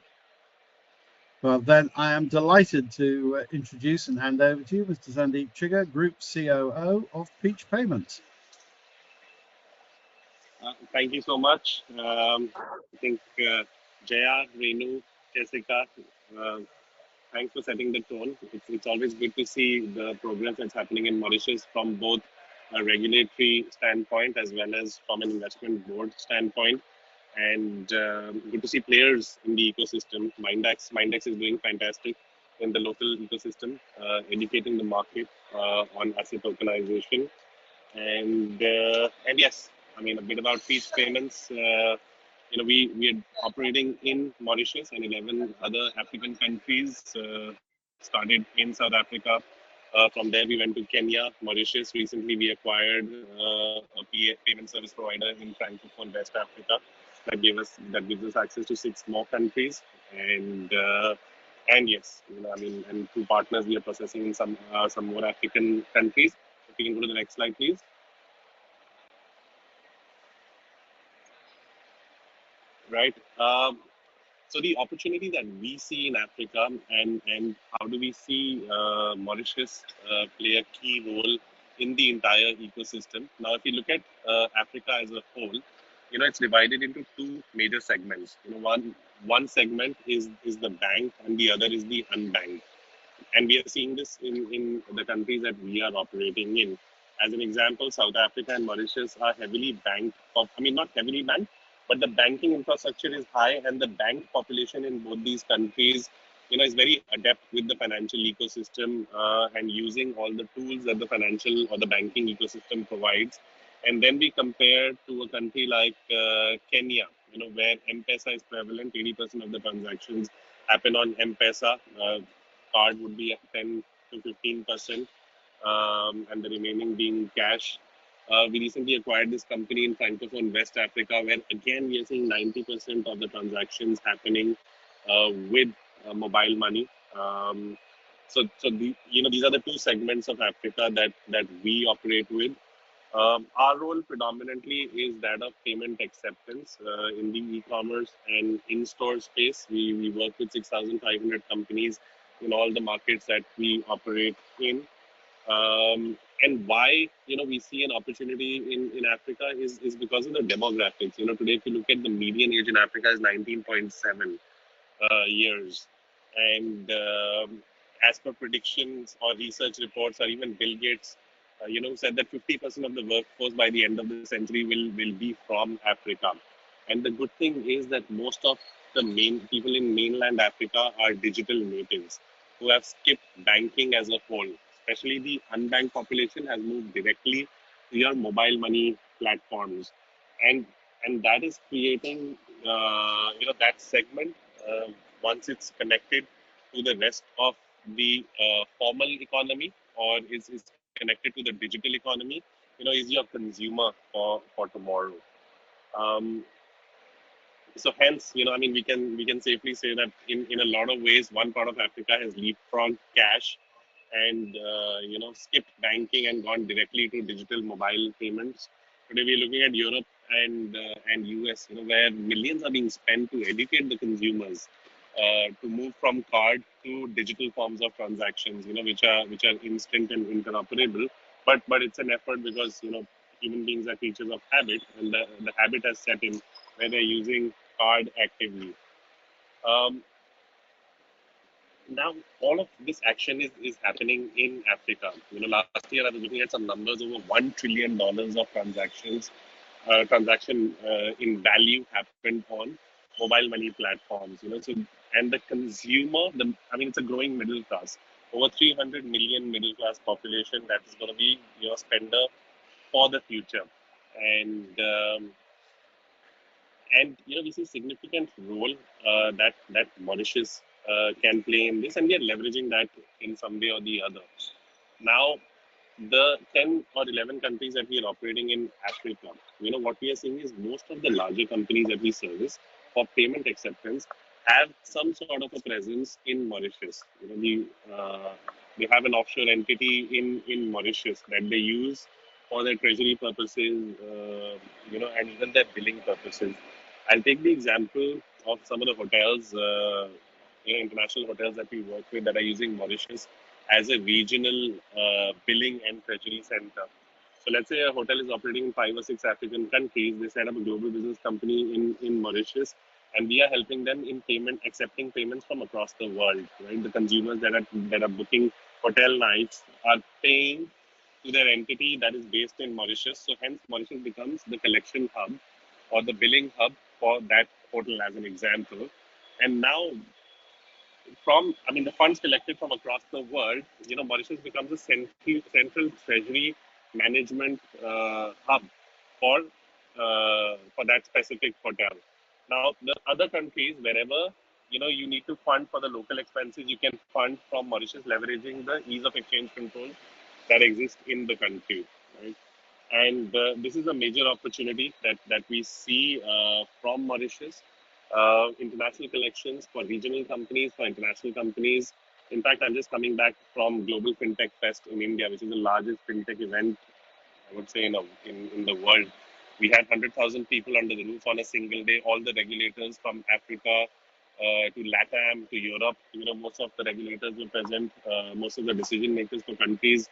Well, then I am delighted to introduce and hand over to you, Mr. Sandeep Chagga, Group COO of Peach Payments. Thank you so much. I think Jaya, Renu, Jessica, thanks for setting the tone. It's always good to see the progress that's happening in Mauritius from both a regulatory standpoint as well as from an investment board standpoint. and good to see players in the ecosystem. Mindex is doing fantastic in the local ecosystem, educating the market on asset tokenization, and yes, I mean a bit about fees payments. We are operating in Mauritius and 11 other African countries. Started in South Africa. From there, we went to Kenya, Mauritius. Recently, we acquired a payment service provider in Francophone West Africa that gives us access to 6 more countries. And yes, and through partners, we are processing in some more African countries. If you can go to the next slide, please. Right. So the opportunity that we see in Africa, and how do we see Mauritius play a key role in the entire ecosystem? Now, if you look at Africa as a whole, it's divided into 2 major segments. One segment is the bank, and the other is the unbanked. And we are seeing this in the countries that we are operating in. As an example, South Africa and Mauritius are heavily banked. Not heavily banked, but the banking infrastructure is high, and the bank population in both these countries, is very adept with the financial ecosystem and using all the tools that the financial or the banking ecosystem provides. And then we compare to a country like Kenya, where M-Pesa is prevalent. 80% of the transactions happen on M-Pesa. Card would be at 10 to 15%, and the remaining being cash. We recently acquired this company in Francophone West Africa, where again we are seeing 90% of the transactions happening with mobile money. These are the 2 segments of Africa that we operate with. Our role predominantly is that of payment acceptance in the e-commerce and in-store space. We work with 6,500 companies in all the markets that we operate in. And why we see an opportunity in Africa is because of the demographics. Today, if you look at the median age in Africa is 19.7 years, and as per predictions or research reports, or even Bill Gates said that 50% of the workforce by the end of the century will be from Africa. And the good thing is that most of the main people in mainland Africa are digital natives who have skipped banking as a whole. Especially the unbanked population has moved directly to your mobile money platforms, and that is creating that segment once it's connected to the rest of the formal economy, or is connected to the digital economy, is your consumer for tomorrow. So hence, we can safely say that in a lot of ways, one part of Africa has leapfrogged cash and skipped banking and gone directly to digital mobile payments. Today we're looking at Europe and US, where millions are being spent to educate the consumers to move from card to digital forms of transactions, which are instant and interoperable. But it's an effort because human beings are creatures of habit, and the habit has set in where they're using card actively. Now, all of this action is happening in Africa. Last year I was looking at some numbers. Over $1 trillion of transaction in value happened on mobile money platforms. And the consumer, it's a growing middle class. Over 300 million middle class population that is going to be spender for the future, and we see significant role that Mauritius can play in this, and we are leveraging that in some way or the other. Now, the 10 or 11 countries that we are operating in Africa, what we are seeing is most of the larger companies that we service for payment acceptance have some sort of a presence in Mauritius. They have an offshore entity in Mauritius that they use for their treasury purposes, and even their billing purposes. I'll take the example of some of the hotels, international hotels that we work with that are using Mauritius as a regional billing and treasury center. So let's say a hotel is operating in 5 or 6 African countries. They set up a global business company in Mauritius, and we are helping them in accepting payments from across the world. Right, the consumers that are booking hotel nights are paying to their entity that is based in Mauritius. So hence, Mauritius becomes the collection hub or the billing hub for that portal as an example. And now the funds collected from across the world, Mauritius becomes a central treasury management hub for that specific hotel. Now, the other countries, wherever you need to fund for the local expenses, you can fund from Mauritius, leveraging the ease of exchange control that exists in the country, right? And this is a major opportunity that we see from Mauritius. International collections for regional companies, for international companies. In fact, I'm just coming back from Global FinTech Fest in India, which is the largest FinTech event, I would say, in the world. We had 100,000 people under the roof on a single day. All the regulators from Africa to LATAM to Europe, most of the regulators were present. Most of the decision makers for countries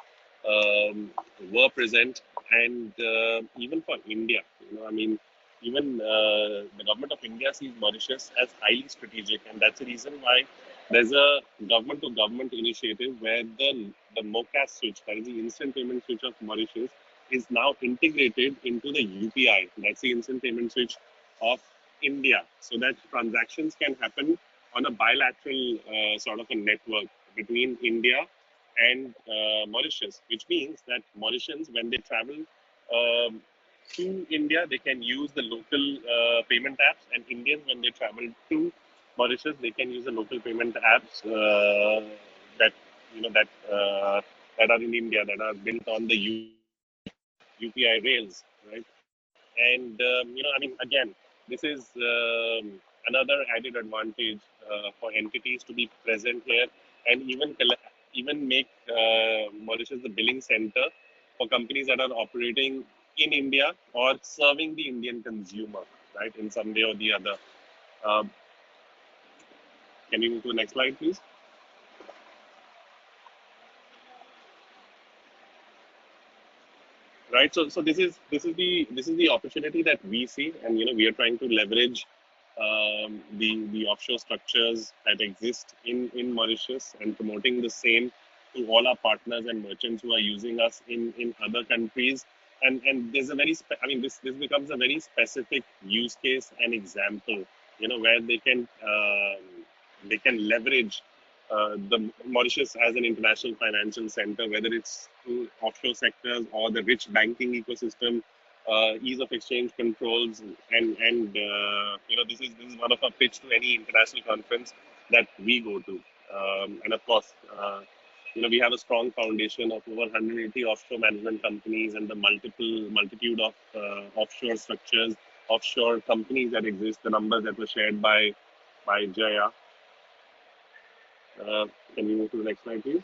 were present, and even for India, even the government of India sees Mauritius as highly strategic, and that's the reason why there's a government-to-government initiative where the MOCAS switch, that is the instant payment switch of Mauritius, is now integrated into the UPI. That's the instant payment switch of India, so that transactions can happen on a bilateral sort of a network between India and Mauritius, which means that Mauritians, when they travel to India, they can use the local payment apps, and Indians, when they travel to Mauritius, they can use the local payment apps that that are in India, that are built on the UPI rails, right? And again, this is another added advantage for entities to be present here, and even make Mauritius the billing center for companies that are operating in India or serving the Indian consumer, right, in some way or the other. Can you move to the next slide, please? Right. So this is the opportunity that we see, and we are trying to leverage the offshore structures that exist in Mauritius and promoting the same to all our partners and merchants who are using us in other countries. And there's a very this becomes a very specific use case and example, where they can leverage the Mauritius as an international financial center, whether it's through offshore sectors or the rich banking ecosystem, ease of exchange controls, and this is one of our pitch to any international conference that we go to, and of course, we have a strong foundation of over 180 offshore management companies and the multitude of offshore structures, offshore companies that exist. The numbers that were shared by Jaya. Can we move to the next slide, please?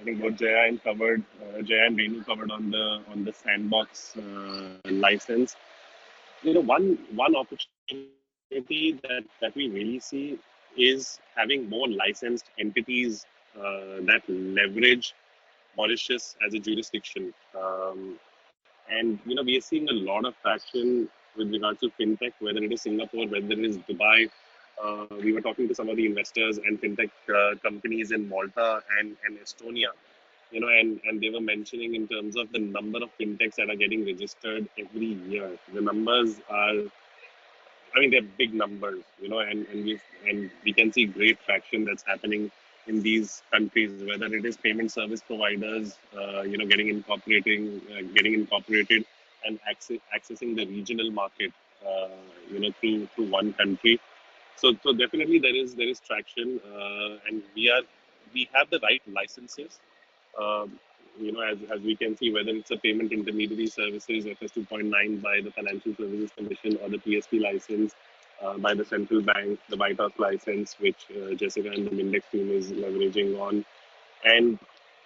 I think both Jaya and Renu covered on the sandbox license. One opportunity that we really see is having more licensed entities that leverage Mauritius as a jurisdiction. And we are seeing a lot of traction with regards to FinTech, whether it is Singapore, whether it is Dubai. We were talking to some of the investors and FinTech companies in Malta and Estonia, and they were mentioning in terms of the number of FinTechs that are getting registered every year. The numbers are, they're big numbers, and we can see great traction that's happening in these countries, whether it is payment service providers, getting incorporated and accessing the regional market, through one country. So definitely there is traction, and we have the right licenses. As we can see, whether it's a payment intermediary services, FS 2.9 by the Financial Services Commission, or the PSP license by the central bank, the BITOS license, which Jessica and the Mindex team is leveraging on. And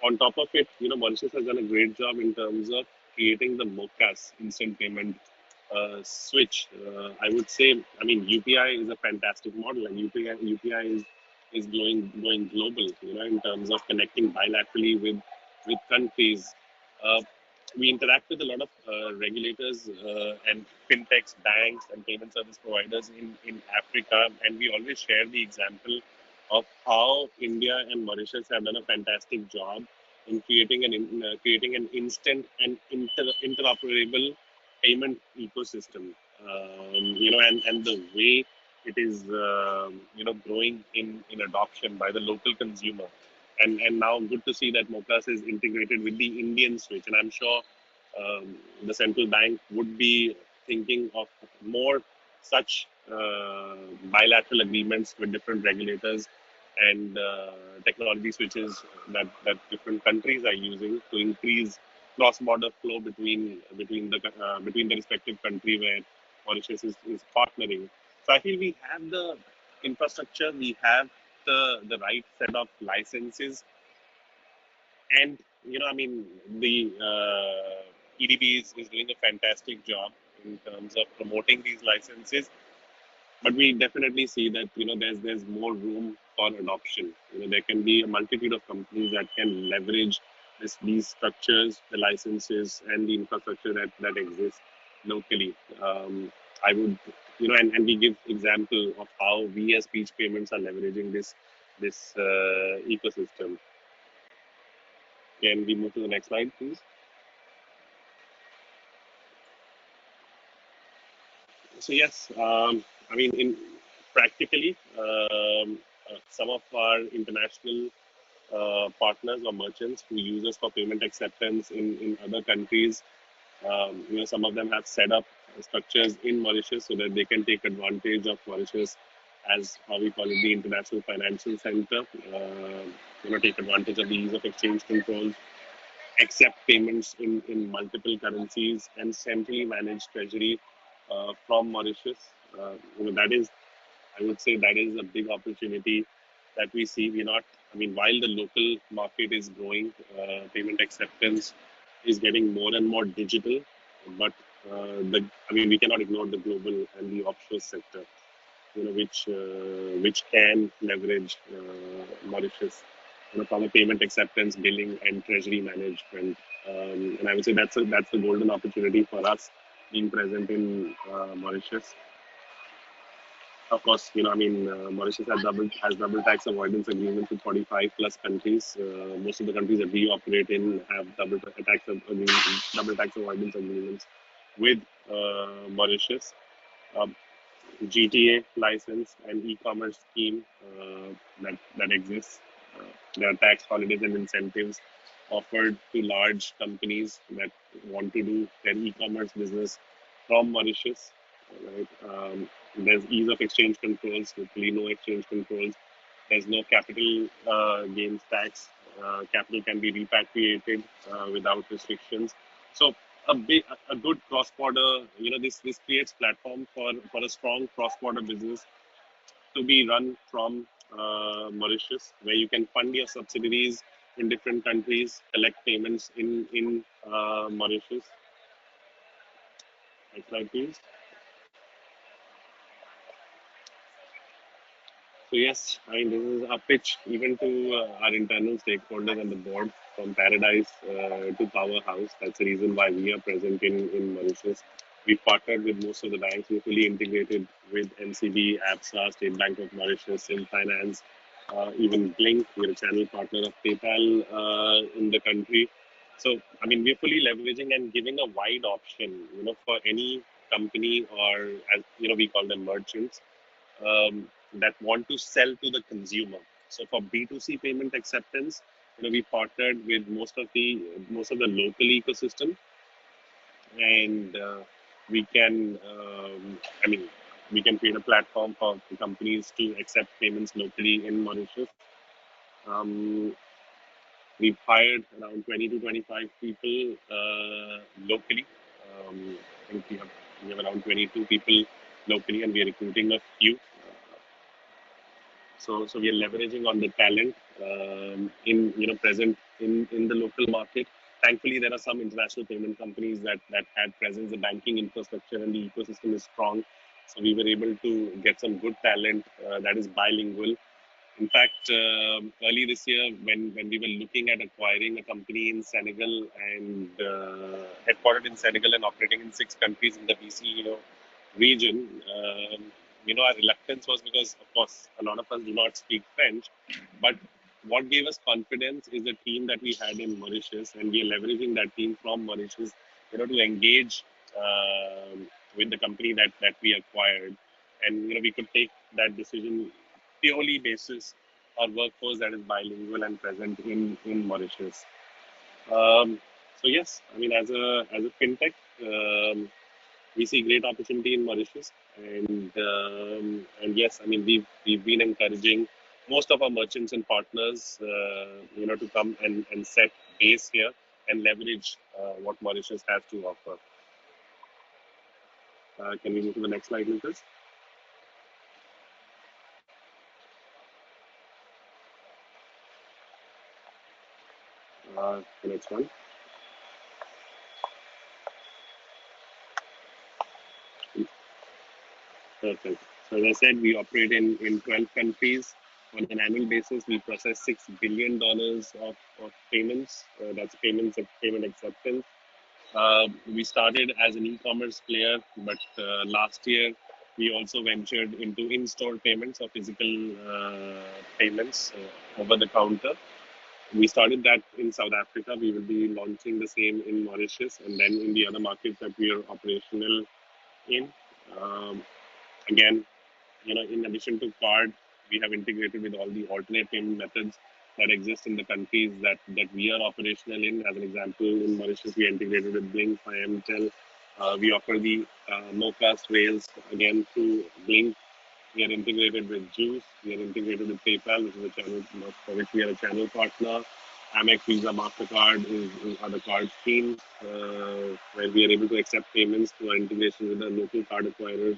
on top of it, Mauritius has done a great job in terms of creating the MOCAS instant payment switch. I would say, UPI is a fantastic model, and UPI is going global, in terms of connecting bilaterally with countries. We interact with a lot of regulators and fintechs, banks, and payment service providers in Africa, and we always share the example of how India and Mauritius have done a fantastic job in creating an instant and interoperable payment ecosystem. And the way it is growing in adoption by the local consumer, and now good to see that Mokas is integrated with the Indian switch, and I'm sure the central bank would be thinking of more such bilateral agreements with different regulators and technology switches that different countries are using to increase cross-border flow between the respective country where Mauritius is partnering. So I feel we have the infrastructure, we have the right set of licenses, and the EDB is doing a fantastic job in terms of promoting these licenses. But we definitely see that there's more room for adoption. There can be a multitude of companies that can leverage these structures, the licenses, and the infrastructure that exists locally. I would, and we give example of how we as Speech Payments are leveraging this ecosystem. Can we move to the next slide, please? So yes, in practically, some of our international partners or merchants who use us for payment acceptance in other countries, some of them have set up structures in Mauritius so that they can take advantage of Mauritius as how we call it, the international financial center. Take advantage of the ease of exchange controls, accept payments in multiple currencies, and centrally manage treasury from Mauritius. That is, I would say, that is a big opportunity that we see. While the local market is growing, payment acceptance is getting more and more digital, but we cannot ignore the global and the offshore sector, which can leverage Mauritius, from a payment acceptance, billing, and treasury management. And I would say that's the golden opportunity for us being present in Mauritius. Of course, Mauritius has double tax avoidance agreements with 45 plus countries. Most of the countries that we operate in have double tax avoidance agreements with Mauritius. GTA license and e-commerce scheme that exists. There are tax holidays and incentives offered to large companies that want to do their e-commerce business from Mauritius. Right? There's ease of exchange controls, hopefully no exchange controls. There's no capital gains tax. Capital can be repatriated without restrictions. So a good cross-border, this creates platform for a strong cross-border business to be run from Mauritius, where you can fund your subsidiaries in different countries, collect payments in Mauritius. Next slide, please. So yes, this is a pitch even to our internal stakeholders and the board, from paradise to powerhouse. That's the reason why we are present in Mauritius. We partnered with most of the banks. We're fully integrated with NCB, ABSA, State Bank of Mauritius, Finance, even Blink. We're a channel partner of PayPal in the country. So we're fully leveraging and giving a wide option, for any company, or as we call them, merchants, that want to sell to the consumer. So for B2C payment acceptance, we partnered with most of the local ecosystem, and we can create a platform for companies to accept payments locally in Mauritius. We've hired around 20 to 25 people locally. I think we have around 22 people locally, and we are recruiting a few. So we are leveraging on the talent present in the local market. Thankfully, there are some international payment companies that had presence. The banking infrastructure and the ecosystem is strong. So we were able to get some good talent that is bilingual. In fact, early this year, when we were looking at acquiring a company in Senegal and headquartered in Senegal and operating in 6 countries in the BC region, our reluctance was because, of course, a lot of us do not speak French, but what gave us confidence is the team that we had in Mauritius, and we are leveraging that team from Mauritius, to engage with the company that we acquired, and we could take that decision purely basis our workforce that is bilingual and present in Mauritius. So yes, I mean, as a fintech, we see great opportunity in Mauritius, and yes, I mean, we've been encouraging most of our merchants and partners, to come and set base here and leverage what Mauritius has to offer. Can we move to the next slide, Lucas? The next one. Perfect. So as I said, we operate in 12 countries. On an annual basis, we process $6 billion of payments. That's payment acceptance. We started as an e-commerce player, but last year we also ventured into in-store payments or physical payments over the counter. We started that in South Africa. We will be launching the same in Mauritius, and then in the other markets that we are operational in. Again, in addition to card, we have integrated with all the alternate payment methods that exist in the countries that we are operational in. As an example, in Mauritius, we are integrated with Blink, IMTEL. We offer the no-cost rails, again, through Blink. We are integrated with Juice. We are integrated with PayPal, which is a channel for which we are a channel partner. Amex, Visa, MasterCard is other card schemes where we are able to accept payments through our integration with the local card acquirers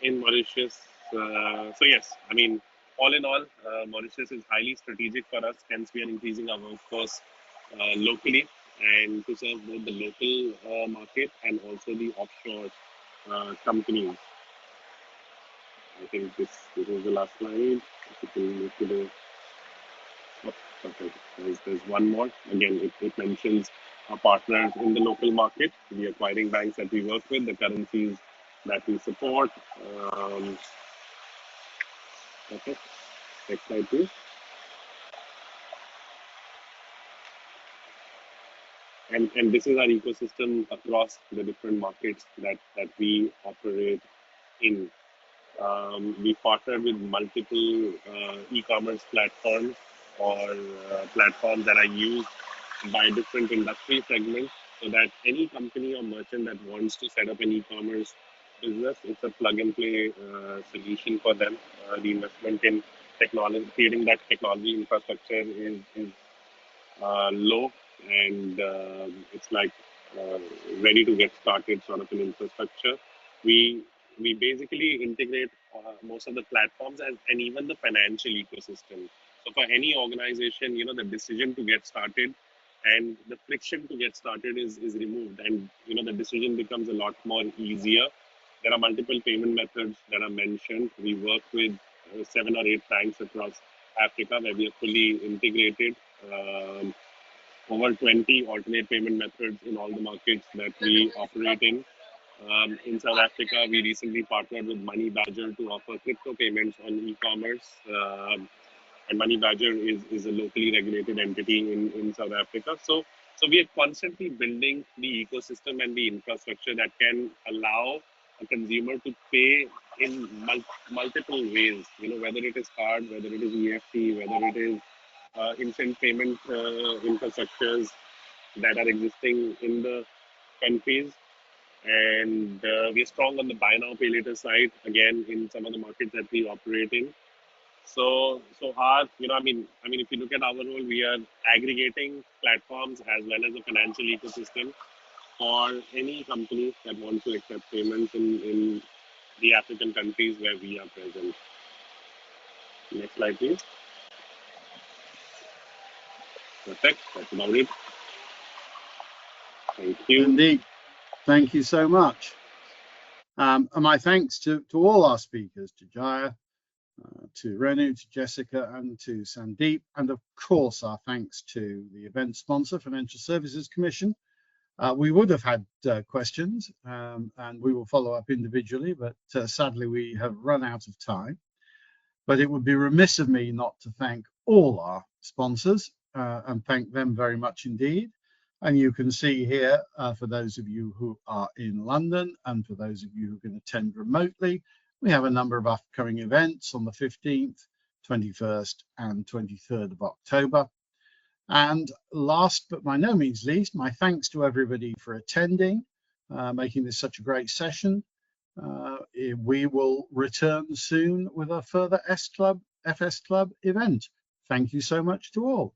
in Mauritius. So yes, I mean, all in all, Mauritius is highly strategic for us. Hence, we are increasing our workforce locally and to serve both the local market and also the offshore companies. I think this is the last slide. If you can move to the okay. There's one more. Again, it mentions our partners in the local market, the acquiring banks that we work with, the currencies that we support. Okay. Next slide, please. And this is our ecosystem across the different markets that we operate in. We partner with multiple e-commerce platforms or platforms that are used by different industry segments, so that any company or merchant that wants to set up an e-commerce business, it's a plug-and-play solution for them. The investment in technology, creating that technology infrastructure is low, and it's like ready to get started sort of an infrastructure. We basically integrate most of the platforms and even the financial ecosystem. So for any organization, the decision to get started and the friction to get started is removed, and the decision becomes a lot more easier. There are multiple payment methods that are mentioned. We work with 7 or 8 banks across Africa where we are fully integrated. Over 20 alternate payment methods in all the markets that we operate in. In South Africa, we recently partnered with Money Badger to offer crypto payments on e-commerce. And Money Badger is a locally regulated entity in South Africa. So we are constantly building the ecosystem and the infrastructure that can allow a consumer to pay in multiple ways, whether it is card, whether it is EFT, whether it is instant payment infrastructures that are existing in the countries. And we are strong on the buy now, pay later side, again, in some of the markets that we operate in. So our, I mean, if you look at our role, we are aggregating platforms as well as a financial ecosystem for any company that wants to accept payments in the African countries where we are present. Next slide, please. Perfect. That's about it. Thank you. Indeed. Thank you so much. And my thanks to all our speakers, to Jaya, to Renu, to Jessica, and to Sandeep. And of course, our thanks to the event sponsor, Financial Services Commission. We would have had questions, and we will follow up individually, but sadly, we have run out of time. But it would be remiss of me not to thank all our sponsors and thank them very much indeed. And you can see here, for those of you who are in London and for those of you who can attend remotely, we have a number of upcoming events on the 15th, 21st and 23rd of October. And last but by no means least, my thanks to everybody for attending, making this such a great session. We will return soon with a further FS Club event. Thank you so much to all.